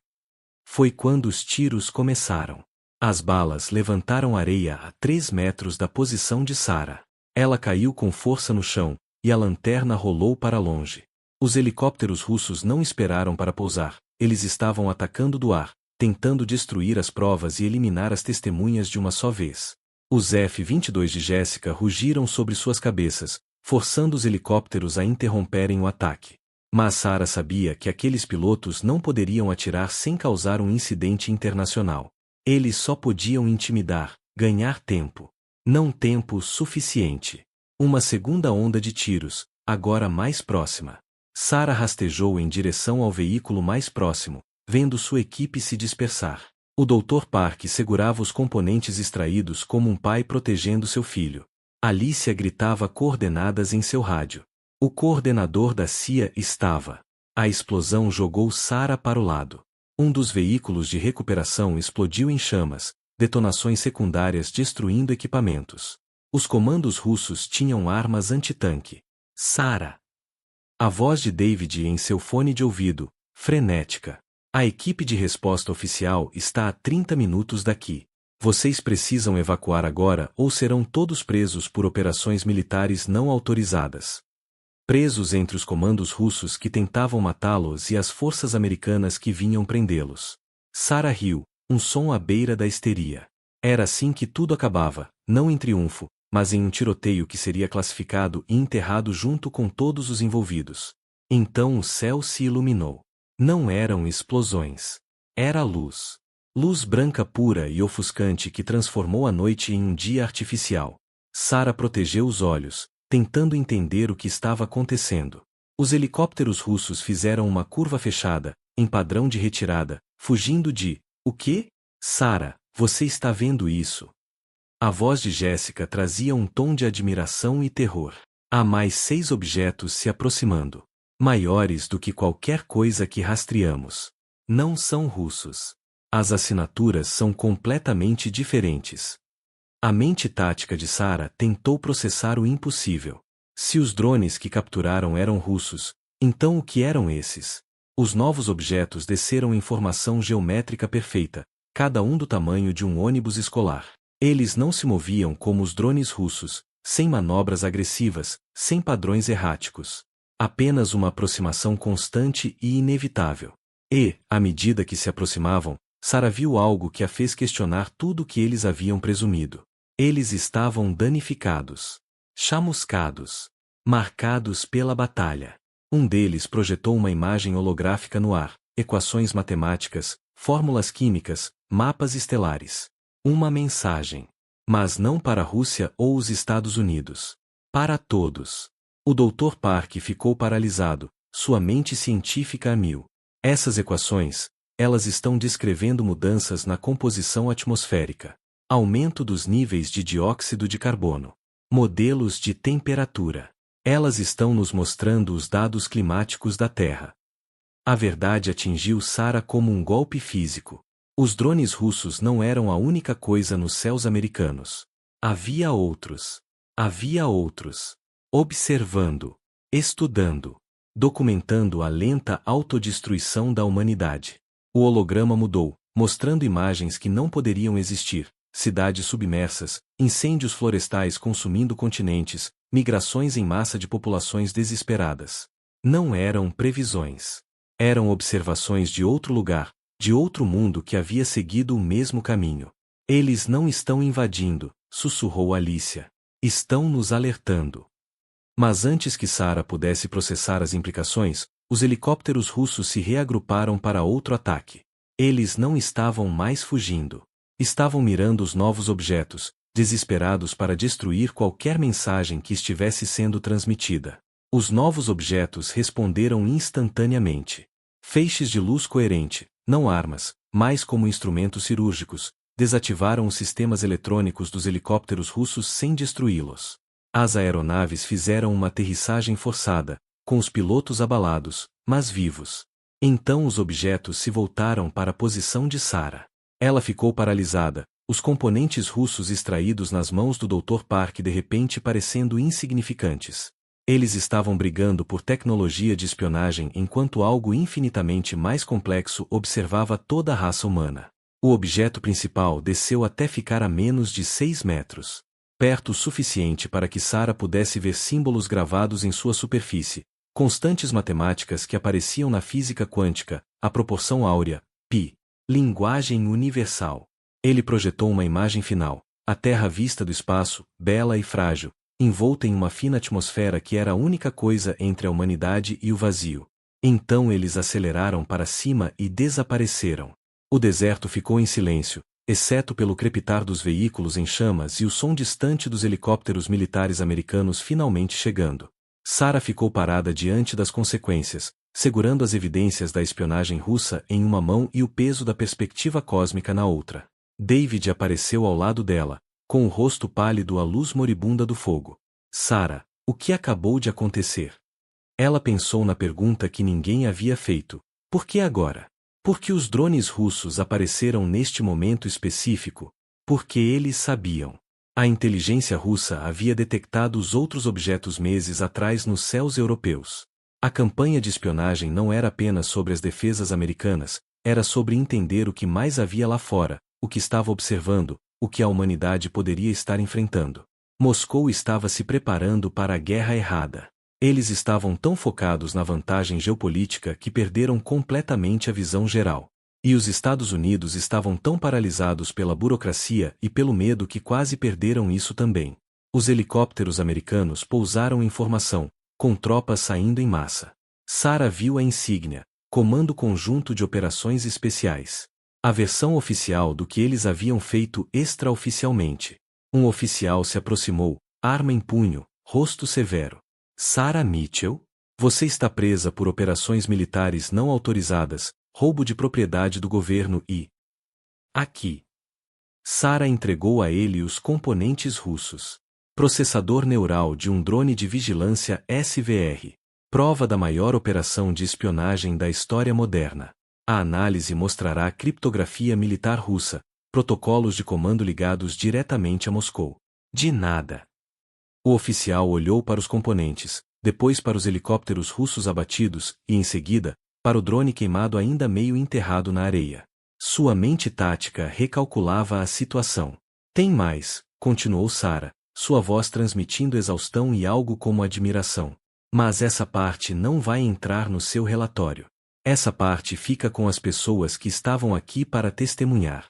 Foi quando os tiros começaram. As balas levantaram areia a 3 metros da posição de Sarah. Ela caiu com força no chão, e a lanterna rolou para longe. Os helicópteros russos não esperaram para pousar, eles estavam atacando do ar, tentando destruir as provas e eliminar as testemunhas de uma só vez. Os F-22 de Jéssica rugiram sobre suas cabeças, forçando os helicópteros a interromperem o ataque. Mas Sarah sabia que aqueles pilotos não poderiam atirar sem causar um incidente internacional. Eles só podiam intimidar, ganhar tempo. Não tempo suficiente. Uma segunda onda de tiros, agora mais próxima. Sarah rastejou em direção ao veículo mais próximo, vendo sua equipe se dispersar. O Dr. Park segurava os componentes extraídos como um pai protegendo seu filho. Alicia gritava coordenadas em seu rádio. O coordenador da CIA estava. A explosão jogou Sarah para o lado. Um dos veículos de recuperação explodiu em chamas, detonações secundárias destruindo equipamentos. Os comandos russos tinham armas antitanque. Sarah! A voz de David em seu fone de ouvido, frenética. A equipe de resposta oficial está a 30 minutos daqui. Vocês precisam evacuar agora ou serão todos presos por operações militares não autorizadas. Presos entre os comandos russos que tentavam matá-los e as forças americanas que vinham prendê-los. Sarah riu, um som à beira da histeria. Era assim que tudo acabava, não em triunfo, mas em um tiroteio que seria classificado e enterrado junto com todos os envolvidos. Então o céu se iluminou. Não eram explosões. Era luz. Luz branca pura e ofuscante que transformou a noite em um dia artificial. Sarah protegeu os olhos, tentando entender o que estava acontecendo. Os helicópteros russos fizeram uma curva fechada, em padrão de retirada, fugindo de... O quê? Sarah, você está vendo isso? A voz de Jéssica trazia um tom de admiração e terror. Há mais 6 objetos se aproximando. Maiores do que qualquer coisa que rastreamos. Não são russos. As assinaturas são completamente diferentes. A mente tática de Sarah tentou processar o impossível. Se os drones que capturaram eram russos, então o que eram esses? Os novos objetos desceram em formação geométrica perfeita, cada um do tamanho de um ônibus escolar. Eles não se moviam como os drones russos, sem manobras agressivas, sem padrões erráticos. Apenas uma aproximação constante e inevitável. E, à medida que se aproximavam, Sarah viu algo que a fez questionar tudo o que eles haviam presumido. Eles estavam danificados, chamuscados, marcados pela batalha. Um deles projetou uma imagem holográfica no ar, equações matemáticas, fórmulas químicas, mapas estelares. Uma mensagem. Mas não para a Rússia ou os Estados Unidos. Para todos. O Dr. Park ficou paralisado, sua mente científica a mil. Essas equações, elas estão descrevendo mudanças na composição atmosférica. Aumento dos níveis de dióxido de carbono. Modelos de temperatura. Elas estão nos mostrando os dados climáticos da Terra. A verdade atingiu Sarah como um golpe físico. Os drones russos não eram a única coisa nos céus americanos. Havia outros. Havia outros. Observando, estudando, documentando a lenta autodestruição da humanidade. O holograma mudou, mostrando imagens que não poderiam existir, cidades submersas, incêndios florestais consumindo continentes, migrações em massa de populações desesperadas. Não eram previsões. Eram observações de outro lugar, de outro mundo que havia seguido o mesmo caminho. Eles não estão invadindo, sussurrou Alicia. Estão nos alertando. Mas antes que Sarah pudesse processar as implicações, os helicópteros russos se reagruparam para outro ataque. Eles não estavam mais fugindo. Estavam mirando os novos objetos, desesperados para destruir qualquer mensagem que estivesse sendo transmitida. Os novos objetos responderam instantaneamente. Feixes de luz coerente, não armas, mas como instrumentos cirúrgicos, desativaram os sistemas eletrônicos dos helicópteros russos sem destruí-los. As aeronaves fizeram uma aterrissagem forçada, com os pilotos abalados, mas vivos. Então os objetos se voltaram para a posição de Sarah. Ela ficou paralisada, os componentes russos extraídos nas mãos do Dr. Park de repente parecendo insignificantes. Eles estavam brigando por tecnologia de espionagem enquanto algo infinitamente mais complexo observava toda a raça humana. O objeto principal desceu até ficar a menos de 6 metros. Perto o suficiente para que Sarah pudesse ver símbolos gravados em sua superfície, constantes matemáticas que apareciam na física quântica, a proporção áurea, π. Linguagem universal. Ele projetou uma imagem final, a Terra vista do espaço, bela e frágil, envolta em uma fina atmosfera que era a única coisa entre a humanidade e o vazio. Então eles aceleraram para cima e desapareceram. O deserto ficou em silêncio, exceto pelo crepitar dos veículos em chamas e o som distante dos helicópteros militares americanos finalmente chegando. Sarah ficou parada diante das consequências, segurando as evidências da espionagem russa em uma mão e o peso da perspectiva cósmica na outra. David apareceu ao lado dela, com o rosto pálido à luz moribunda do fogo. Sarah, o que acabou de acontecer? Ela pensou na pergunta que ninguém havia feito. Por que agora? Porque os drones russos apareceram neste momento específico? Porque eles sabiam. A inteligência russa havia detectado os outros objetos meses atrás nos céus europeus. A campanha de espionagem não era apenas sobre as defesas americanas, era sobre entender o que mais havia lá fora, o que estava observando, o que a humanidade poderia estar enfrentando. Moscou estava se preparando para a guerra errada. Eles estavam tão focados na vantagem geopolítica que perderam completamente a visão geral. E os Estados Unidos estavam tão paralisados pela burocracia e pelo medo que quase perderam isso também. Os helicópteros americanos pousaram em formação, com tropas saindo em massa. Sarah viu a insígnia, Comando Conjunto de Operações Especiais. A versão oficial do que eles haviam feito extraoficialmente. Um oficial se aproximou, arma em punho, rosto severo. Sarah Mitchell? Você está presa por operações militares não autorizadas, roubo de propriedade do governo e... Aqui. Sarah entregou a ele os componentes russos. Processador neural de um drone de vigilância SVR. Prova da maior operação de espionagem da história moderna. A análise mostrará criptografia militar russa, protocolos de comando ligados diretamente a Moscou. De nada. O oficial olhou para os componentes, depois para os helicópteros russos abatidos e, em seguida, para o drone queimado ainda meio enterrado na areia. Sua mente tática recalculava a situação. Tem mais, continuou Sarah, sua voz transmitindo exaustão e algo como admiração. Mas essa parte não vai entrar no seu relatório. Essa parte fica com as pessoas que estavam aqui para testemunhar.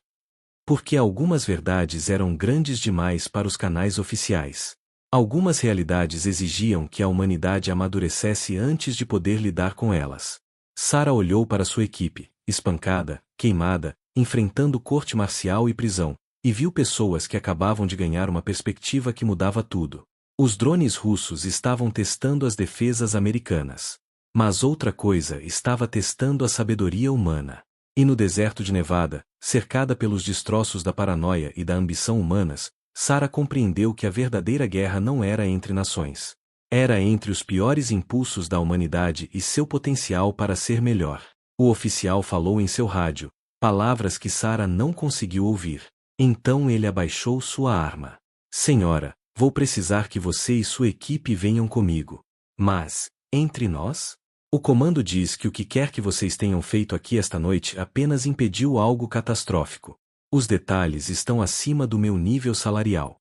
Porque algumas verdades eram grandes demais para os canais oficiais. Algumas realidades exigiam que a humanidade amadurecesse antes de poder lidar com elas. Sarah olhou para sua equipe, espancada, queimada, enfrentando corte marcial e prisão, e viu pessoas que acabavam de ganhar uma perspectiva que mudava tudo. Os drones russos estavam testando as defesas americanas. Mas outra coisa estava testando a sabedoria humana. E no deserto de Nevada, cercada pelos destroços da paranoia e da ambição humanas, Sarah compreendeu que a verdadeira guerra não era entre nações. Era entre os piores impulsos da humanidade e seu potencial para ser melhor. O oficial falou em seu rádio, palavras que Sarah não conseguiu ouvir. Então ele abaixou sua arma. Senhora, vou precisar que você e sua equipe venham comigo. Mas, entre nós? O comando diz que o que quer que vocês tenham feito aqui esta noite apenas impediu algo catastrófico. Os detalhes estão acima do meu nível salarial.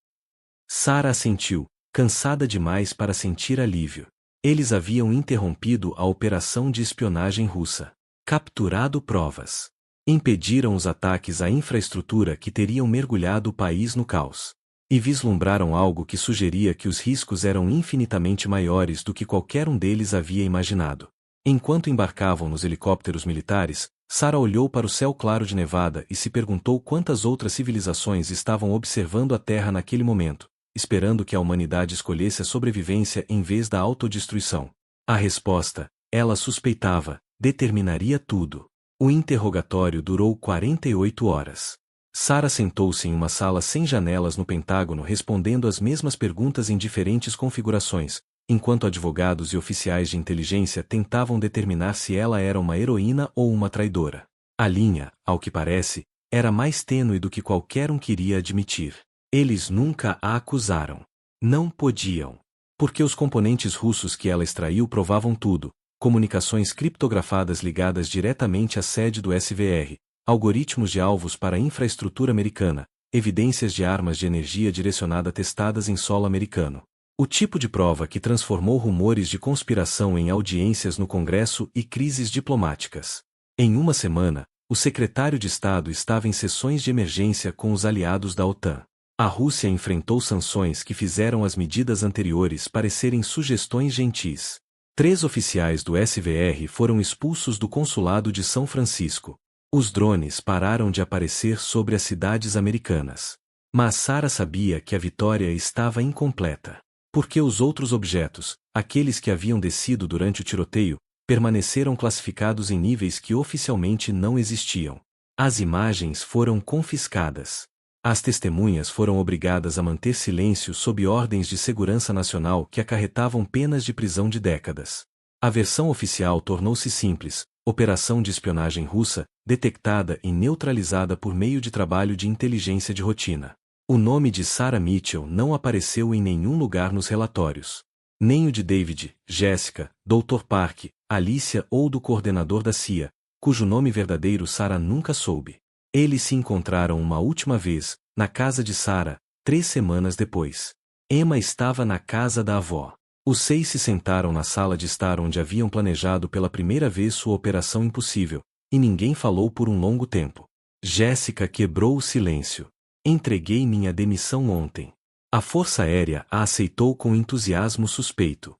Sarah assentiu, cansada demais para sentir alívio. Eles haviam interrompido a operação de espionagem russa. Capturado provas. Impediram os ataques à infraestrutura que teriam mergulhado o país no caos. E vislumbraram algo que sugeria que os riscos eram infinitamente maiores do que qualquer um deles havia imaginado. Enquanto embarcavam nos helicópteros militares, Sarah olhou para o céu claro de Nevada e se perguntou quantas outras civilizações estavam observando a Terra naquele momento, esperando que a humanidade escolhesse a sobrevivência em vez da autodestruição. A resposta, ela suspeitava, determinaria tudo. O interrogatório durou 48 horas. Sarah sentou-se em uma sala sem janelas no Pentágono respondendo as mesmas perguntas em diferentes configurações, enquanto advogados e oficiais de inteligência tentavam determinar se ela era uma heroína ou uma traidora. A linha, ao que parece, era mais tênue do que qualquer um queria admitir. Eles nunca a acusaram. Não podiam. Porque os componentes russos que ela extraiu provavam tudo: comunicações criptografadas ligadas diretamente à sede do SVR, algoritmos de alvos para a infraestrutura americana, evidências de armas de energia direcionada testadas em solo americano. O tipo de prova que transformou rumores de conspiração em audiências no Congresso e crises diplomáticas. Em uma semana, o secretário de Estado estava em sessões de emergência com os aliados da OTAN. A Rússia enfrentou sanções que fizeram as medidas anteriores parecerem sugestões gentis. 3 oficiais do SVR foram expulsos do consulado de São Francisco. Os drones pararam de aparecer sobre as cidades americanas. Mas Sarah sabia que a vitória estava incompleta. Porque os outros objetos, aqueles que haviam descido durante o tiroteio, permaneceram classificados em níveis que oficialmente não existiam. As imagens foram confiscadas. As testemunhas foram obrigadas a manter silêncio sob ordens de segurança nacional que acarretavam penas de prisão de décadas. A versão oficial tornou-se simples: operação de espionagem russa, detectada e neutralizada por meio de trabalho de inteligência de rotina. O nome de Sarah Mitchell não apareceu em nenhum lugar nos relatórios. Nem o de David, Jessica, Dr. Park, Alicia ou do coordenador da CIA, cujo nome verdadeiro Sarah nunca soube. Eles se encontraram uma última vez, na casa de Sarah, 3 semanas depois. Emma estava na casa da avó. Os 6 se sentaram na sala de estar onde haviam planejado pela primeira vez sua operação impossível, e ninguém falou por um longo tempo. Jessica quebrou o silêncio. Entreguei minha demissão ontem. A Força Aérea a aceitou com entusiasmo suspeito.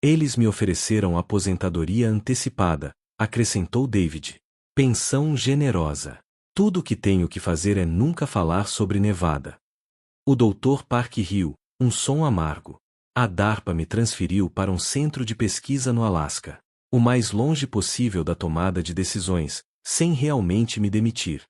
Eles me ofereceram aposentadoria antecipada, acrescentou David. Pensão generosa. Tudo o que tenho que fazer é nunca falar sobre Nevada. O Dr. Park riu, um som amargo. A DARPA me transferiu para um centro de pesquisa no Alasca. O mais longe possível da tomada de decisões, sem realmente me demitir.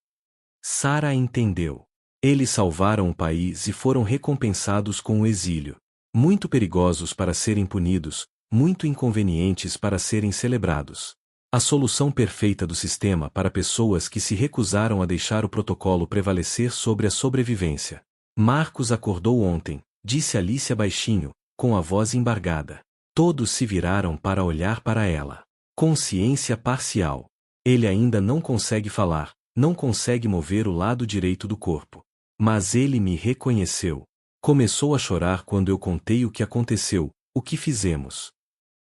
Sarah entendeu. Eles salvaram o país e foram recompensados com o exílio. Muito perigosos para serem punidos, muito inconvenientes para serem celebrados. A solução perfeita do sistema para pessoas que se recusaram a deixar o protocolo prevalecer sobre a sobrevivência. Marcos acordou ontem, disse Alicia baixinho, com a voz embargada. Todos se viraram para olhar para ela. Consciência parcial. Ele ainda não consegue falar, não consegue mover o lado direito do corpo. Mas ele me reconheceu. Começou a chorar quando eu contei o que aconteceu, o que fizemos.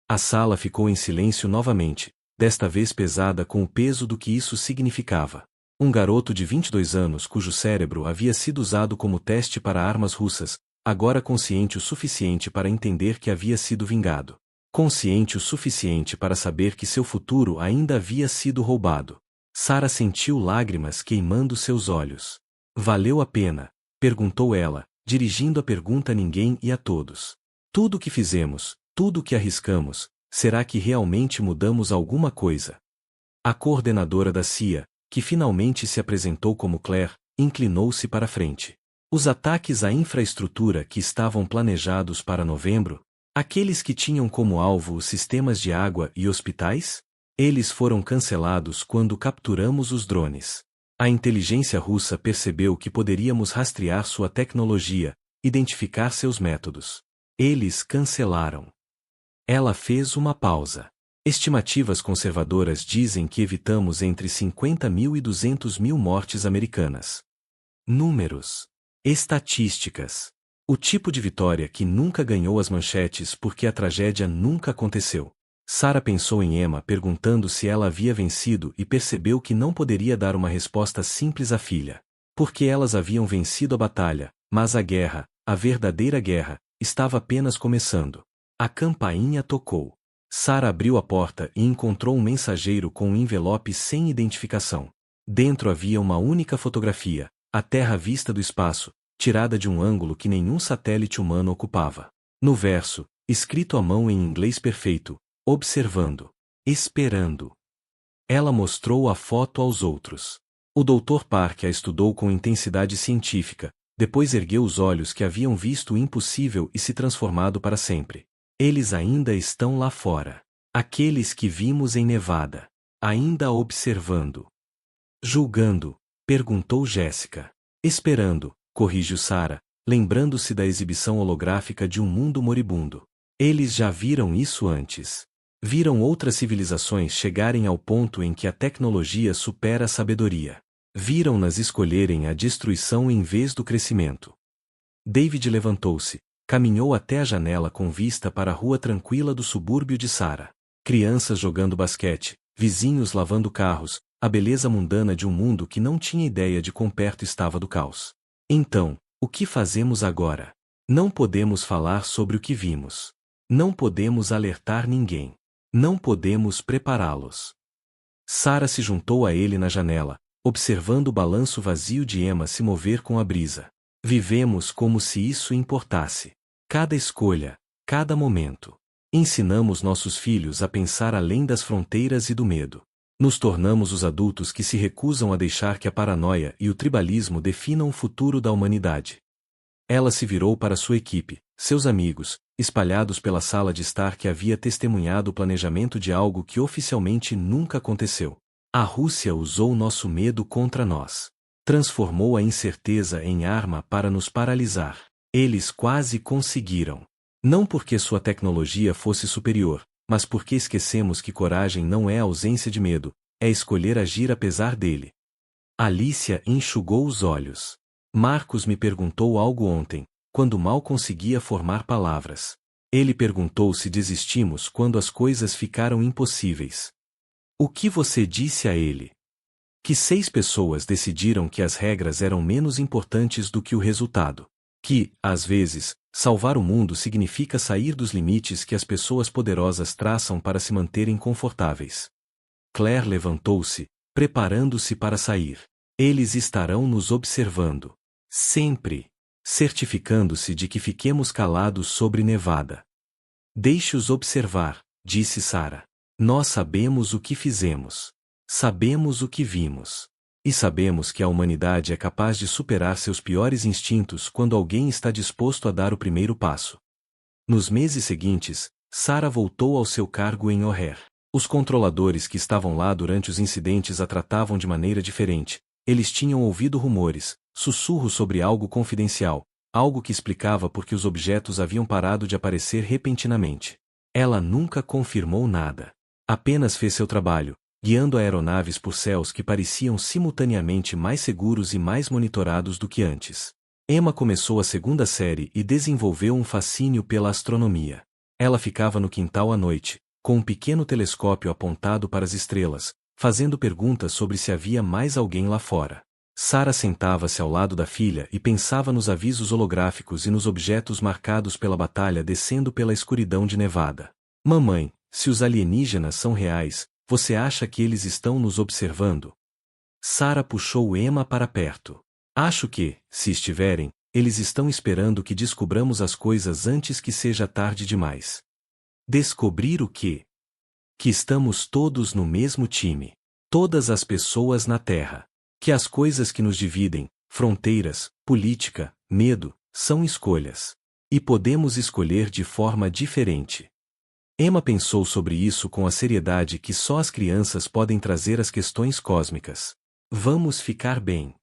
A sala ficou em silêncio novamente, desta vez pesada com o peso do que isso significava. Um garoto de 22 anos cujo cérebro havia sido usado como teste para armas russas, agora consciente o suficiente para entender que havia sido vingado. Consciente o suficiente para saber que seu futuro ainda havia sido roubado. Sarah sentiu lágrimas queimando seus olhos. Valeu a pena? Perguntou ela, dirigindo a pergunta a ninguém e a todos. Tudo o que fizemos, tudo o que arriscamos, será que realmente mudamos alguma coisa? A coordenadora da CIA, que finalmente se apresentou como Claire, inclinou-se para a frente. Os ataques à infraestrutura que estavam planejados para novembro, aqueles que tinham como alvo os sistemas de água e hospitais, eles foram cancelados quando capturamos os drones. A inteligência russa percebeu que poderíamos rastrear sua tecnologia, identificar seus métodos. Eles cancelaram. Ela fez uma pausa. Estimativas conservadoras dizem que evitamos entre 50.000 e 200.000 mortes americanas. Números. Estatísticas. O tipo de vitória que nunca ganhou as manchetes porque a tragédia nunca aconteceu. Sarah pensou em Emma perguntando se ela havia vencido e percebeu que não poderia dar uma resposta simples à filha. Porque elas haviam vencido a batalha, mas a guerra, a verdadeira guerra, estava apenas começando. A campainha tocou. Sarah abriu a porta e encontrou um mensageiro com um envelope sem identificação. Dentro havia uma única fotografia, a Terra vista do espaço, tirada de um ângulo que nenhum satélite humano ocupava. No verso, escrito à mão em inglês perfeito, observando. Esperando. Ela mostrou a foto aos outros. O Dr. Park a estudou com intensidade científica, depois ergueu os olhos que haviam visto o impossível e se transformado para sempre. Eles ainda estão lá fora. Aqueles que vimos em Nevada. Ainda observando. Julgando, perguntou Jessica. Esperando, corrigiu Sarah, lembrando-se da exibição holográfica de um mundo moribundo. Eles já viram isso antes. Viram outras civilizações chegarem ao ponto em que a tecnologia supera a sabedoria. Viram-nas escolherem a destruição em vez do crescimento. David levantou-se, caminhou até a janela com vista para a rua tranquila do subúrbio de Sarah. Crianças jogando basquete, vizinhos lavando carros, a beleza mundana de um mundo que não tinha ideia de quão perto estava do caos. Então, o que fazemos agora? Não podemos falar sobre o que vimos. Não podemos alertar ninguém. Não podemos prepará-los. Sarah se juntou a ele na janela, observando o balanço vazio de Emma se mover com a brisa. Vivemos como se isso importasse. Cada escolha, cada momento. Ensinamos nossos filhos a pensar além das fronteiras e do medo. Nos tornamos os adultos que se recusam a deixar que a paranoia e o tribalismo definam o futuro da humanidade. Ela se virou para sua equipe, seus amigos, espalhados pela sala de estar que havia testemunhado o planejamento de algo que oficialmente nunca aconteceu. A Rússia usou nosso medo contra nós. Transformou a incerteza em arma para nos paralisar. Eles quase conseguiram. Não porque sua tecnologia fosse superior, mas porque esquecemos que coragem não é ausência de medo, é escolher agir apesar dele. Alicia enxugou os olhos. Marcos me perguntou algo ontem, quando mal conseguia formar palavras. Ele perguntou se desistimos quando as coisas ficaram impossíveis. O que você disse a ele? Que 6 pessoas decidiram que as regras eram menos importantes do que o resultado. Que, às vezes, salvar o mundo significa sair dos limites que as pessoas poderosas traçam para se manterem confortáveis. Claire levantou-se, preparando-se para sair. Eles estarão nos observando. Sempre. Certificando-se de que fiquemos calados sobre Nevada. Deixe-os observar, disse Sarah. Nós sabemos o que fizemos. Sabemos o que vimos. E sabemos que a humanidade é capaz de superar seus piores instintos quando alguém está disposto a dar o primeiro passo. Nos meses seguintes, Sarah voltou ao seu cargo em O'Hare. Os controladores que estavam lá durante os incidentes a tratavam de maneira diferente. Eles tinham ouvido rumores, sussurros sobre algo confidencial, algo que explicava por que os objetos haviam parado de aparecer repentinamente. Ela nunca confirmou nada. Apenas fez seu trabalho, guiando aeronaves por céus que pareciam simultaneamente mais seguros e mais monitorados do que antes. Emma começou a 2ª série e desenvolveu um fascínio pela astronomia. Ela ficava no quintal à noite, com um pequeno telescópio apontado para as estrelas, fazendo perguntas sobre se havia mais alguém lá fora. Sarah sentava-se ao lado da filha e pensava nos avisos holográficos e nos objetos marcados pela batalha descendo pela escuridão de Nevada. Mamãe, se os alienígenas são reais, você acha que eles estão nos observando? Sarah puxou Emma para perto. Acho que, se estiverem, eles estão esperando que descubramos as coisas antes que seja tarde demais. Descobrir o quê? Que estamos todos no mesmo time. Todas as pessoas na Terra. Que as coisas que nos dividem, fronteiras, política, medo, são escolhas. E podemos escolher de forma diferente. Emma pensou sobre isso com a seriedade que só as crianças podem trazer às questões cósmicas. Vamos ficar bem?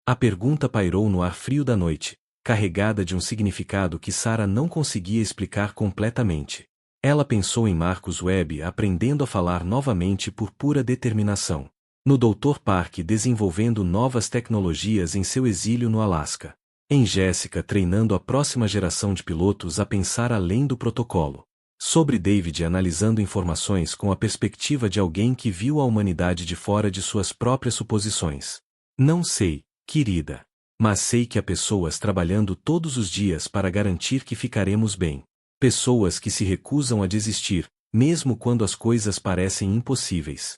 A pergunta pairou no ar frio da noite, carregada de um significado que Sarah não conseguia explicar completamente. Ela pensou em Marcus Webb aprendendo a falar novamente por pura determinação. No Dr. Park desenvolvendo novas tecnologias em seu exílio no Alasca. Em Jessica treinando a próxima geração de pilotos a pensar além do protocolo. Sobre David analisando informações com a perspectiva de alguém que viu a humanidade de fora de suas próprias suposições. Não sei, querida. Mas sei que há pessoas trabalhando todos os dias para garantir que ficaremos bem. Pessoas que se recusam a desistir, mesmo quando as coisas parecem impossíveis.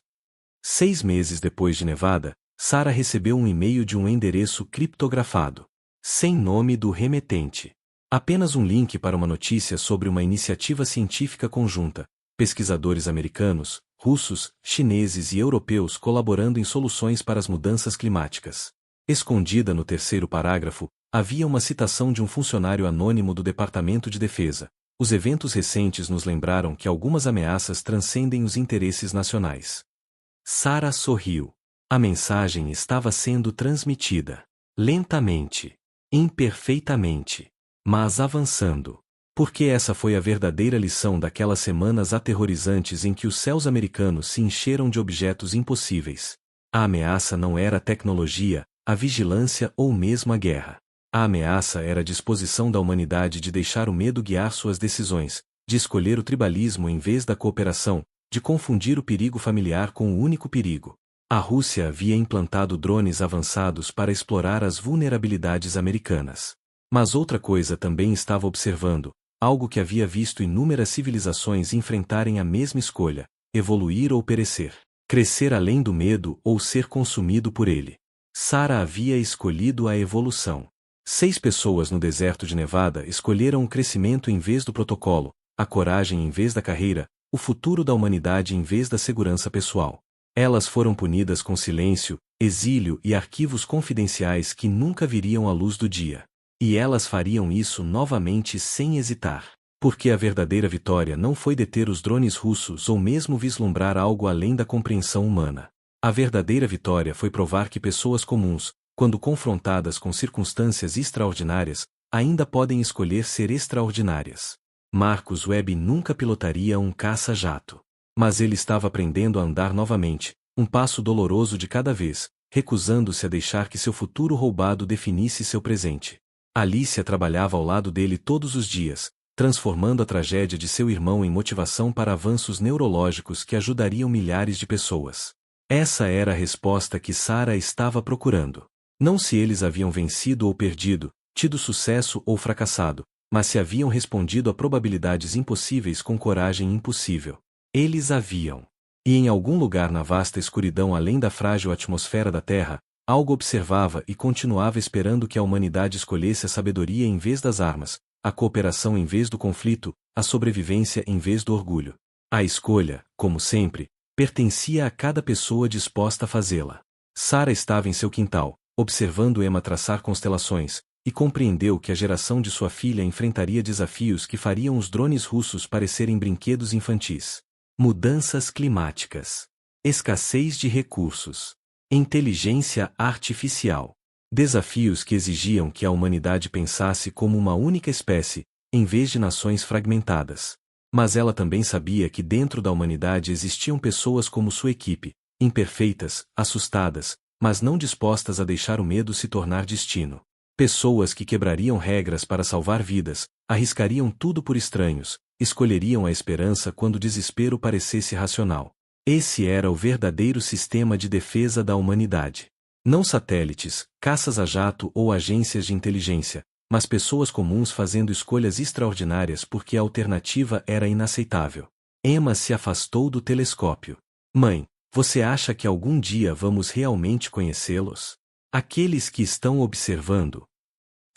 6 meses depois de Nevada, Sarah recebeu um e-mail de um endereço criptografado. Sem nome do remetente. Apenas um link para uma notícia sobre uma iniciativa científica conjunta. Pesquisadores americanos, russos, chineses e europeus colaborando em soluções para as mudanças climáticas. Escondida no 3º parágrafo, havia uma citação de um funcionário anônimo do Departamento de Defesa. Os eventos recentes nos lembraram que algumas ameaças transcendem os interesses nacionais. Sarah sorriu. A mensagem estava sendo transmitida. Lentamente. Imperfeitamente. Mas avançando. Porque essa foi a verdadeira lição daquelas semanas aterrorizantes em que os céus americanos se encheram de objetos impossíveis. A ameaça não era a tecnologia, a vigilância ou mesmo a guerra. A ameaça era a disposição da humanidade de deixar o medo guiar suas decisões, de escolher o tribalismo em vez da cooperação, de confundir o perigo familiar com o único perigo. A Rússia havia implantado drones avançados para explorar as vulnerabilidades americanas. Mas outra coisa também estava observando, algo que havia visto inúmeras civilizações enfrentarem a mesma escolha: evoluir ou perecer. crescer além do medo ou ser consumido por ele. Sarah havia escolhido a evolução. 6 pessoas no deserto de Nevada escolheram o crescimento em vez do protocolo, a coragem em vez da carreira, o futuro da humanidade em vez da segurança pessoal. Elas foram punidas com silêncio, exílio e arquivos confidenciais que nunca viriam à luz do dia. E elas fariam isso novamente sem hesitar. Porque a verdadeira vitória não foi deter os drones russos ou mesmo vislumbrar algo além da compreensão humana. A verdadeira vitória foi provar que pessoas comuns, quando confrontadas com circunstâncias extraordinárias, ainda podem escolher ser extraordinárias. Marcus Webb nunca pilotaria um caça-jato. Mas ele estava aprendendo a andar novamente, um passo doloroso de cada vez, recusando-se a deixar que seu futuro roubado definisse seu presente. Alicia trabalhava ao lado dele todos os dias, transformando a tragédia de seu irmão em motivação para avanços neurológicos que ajudariam milhares de pessoas. Essa era a resposta que Sarah estava procurando. Não se eles haviam vencido ou perdido, tido sucesso ou fracassado, mas se haviam respondido a probabilidades impossíveis com coragem impossível. Eles haviam. E em algum lugar na vasta escuridão além da frágil atmosfera da Terra, algo observava e continuava esperando que a humanidade escolhesse a sabedoria em vez das armas, a cooperação em vez do conflito, a sobrevivência em vez do orgulho. A escolha, como sempre, pertencia a cada pessoa disposta a fazê-la. Sarah estava em seu quintal, observando Emma traçar constelações, e compreendeu que a geração de sua filha enfrentaria desafios que fariam os drones russos parecerem brinquedos infantis. Mudanças climáticas. Escassez de recursos. Inteligência artificial. Desafios que exigiam que a humanidade pensasse como uma única espécie, em vez de nações fragmentadas. Mas ela também sabia que dentro da humanidade existiam pessoas como sua equipe, imperfeitas, assustadas, mas não dispostas a deixar o medo se tornar destino. Pessoas que quebrariam regras para salvar vidas, arriscariam tudo por estranhos, escolheriam a esperança quando o desespero parecesse racional. Esse era o verdadeiro sistema de defesa da humanidade. Não satélites, caças a jato ou agências de inteligência, mas pessoas comuns fazendo escolhas extraordinárias porque a alternativa era inaceitável. Emma se afastou do telescópio. Mãe, você acha que algum dia vamos realmente conhecê-los? Aqueles que estão observando.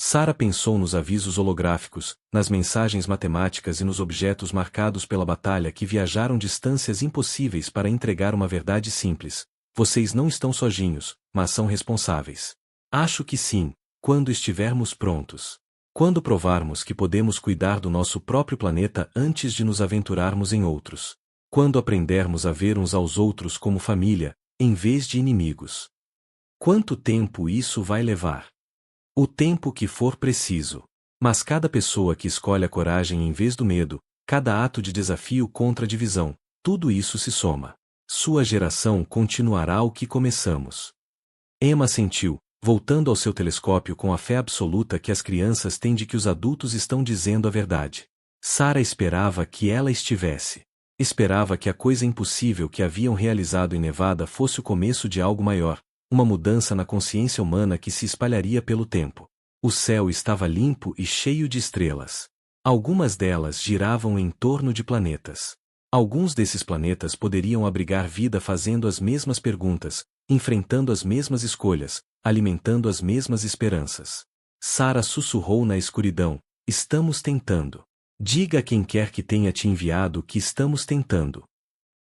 Sarah pensou nos avisos holográficos, nas mensagens matemáticas e nos objetos marcados pela batalha que viajaram distâncias impossíveis para entregar uma verdade simples. Vocês não estão sozinhos, mas são responsáveis. Acho que sim, quando estivermos prontos. Quando provarmos que podemos cuidar do nosso próprio planeta antes de nos aventurarmos em outros. Quando aprendermos a ver uns aos outros como família, em vez de inimigos. Quanto tempo isso vai levar? O tempo que for preciso. Mas cada pessoa que escolhe a coragem em vez do medo, cada ato de desafio contra a divisão, tudo isso se soma. Sua geração continuará o que começamos. Emma sentiu, voltando ao seu telescópio com a fé absoluta que as crianças têm de que os adultos estão dizendo a verdade. Sarah esperava que ela estivesse. Esperava que a coisa impossível que haviam realizado em Nevada fosse o começo de algo maior, uma mudança na consciência humana que se espalharia pelo tempo. O céu estava limpo e cheio de estrelas. Algumas delas giravam em torno de planetas. Alguns desses planetas poderiam abrigar vida fazendo as mesmas perguntas, enfrentando as mesmas escolhas, alimentando as mesmas esperanças. Sarah sussurrou na escuridão, estamos tentando. Diga a quem quer que tenha te enviado que estamos tentando.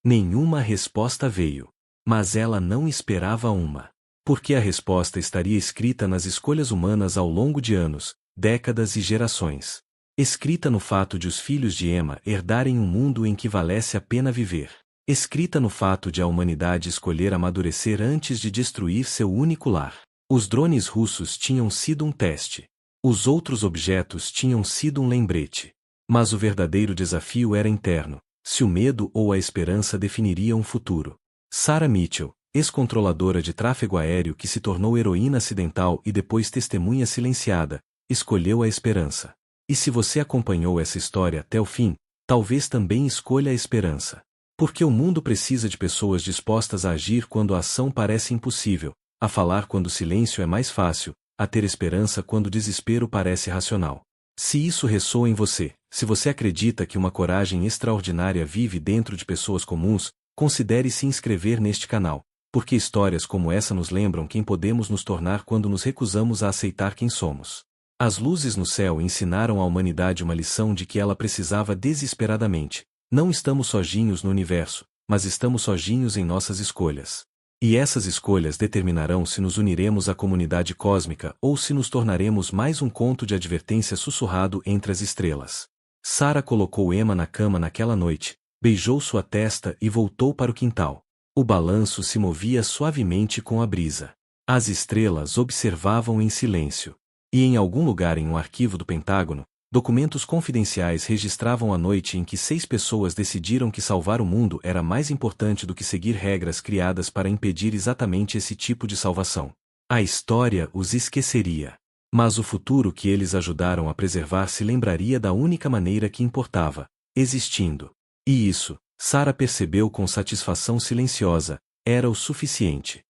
Nenhuma resposta veio. Mas ela não esperava uma. Porque a resposta estaria escrita nas escolhas humanas ao longo de anos, décadas e gerações. Escrita no fato de os filhos de Emma herdarem um mundo em que valesse a pena viver. Escrita no fato de a humanidade escolher amadurecer antes de destruir seu único lar. Os drones russos tinham sido um teste. Os outros objetos tinham sido um lembrete. Mas o verdadeiro desafio era interno, se o medo ou a esperança definiriam o futuro. Sarah Mitchell, ex-controladora de tráfego aéreo que se tornou heroína acidental e depois testemunha silenciada, escolheu a esperança. E se você acompanhou essa história até o fim, talvez também escolha a esperança. Porque o mundo precisa de pessoas dispostas a agir quando a ação parece impossível, a falar quando o silêncio é mais fácil, a ter esperança quando o desespero parece racional. Se isso ressoa em você, se você acredita que uma coragem extraordinária vive dentro de pessoas comuns, considere se inscrever neste canal, porque histórias como essa nos lembram quem podemos nos tornar quando nos recusamos a aceitar quem somos. As luzes no céu ensinaram à humanidade uma lição de que ela precisava desesperadamente. Não estamos sozinhos no universo, mas estamos sozinhos em nossas escolhas. E essas escolhas determinarão se nos uniremos à comunidade cósmica ou se nos tornaremos mais um conto de advertência sussurrado entre as estrelas. Sarah colocou Emma na cama naquela noite, beijou sua testa e voltou para o quintal. O balanço se movia suavemente com a brisa. As estrelas observavam em silêncio. E em algum lugar em um arquivo do Pentágono, documentos confidenciais registravam a noite em que 6 pessoas decidiram que salvar o mundo era mais importante do que seguir regras criadas para impedir exatamente esse tipo de salvação. A história os esqueceria. Mas o futuro que eles ajudaram a preservar se lembraria da única maneira que importava: existindo. E isso, Sarah percebeu com satisfação silenciosa, era o suficiente.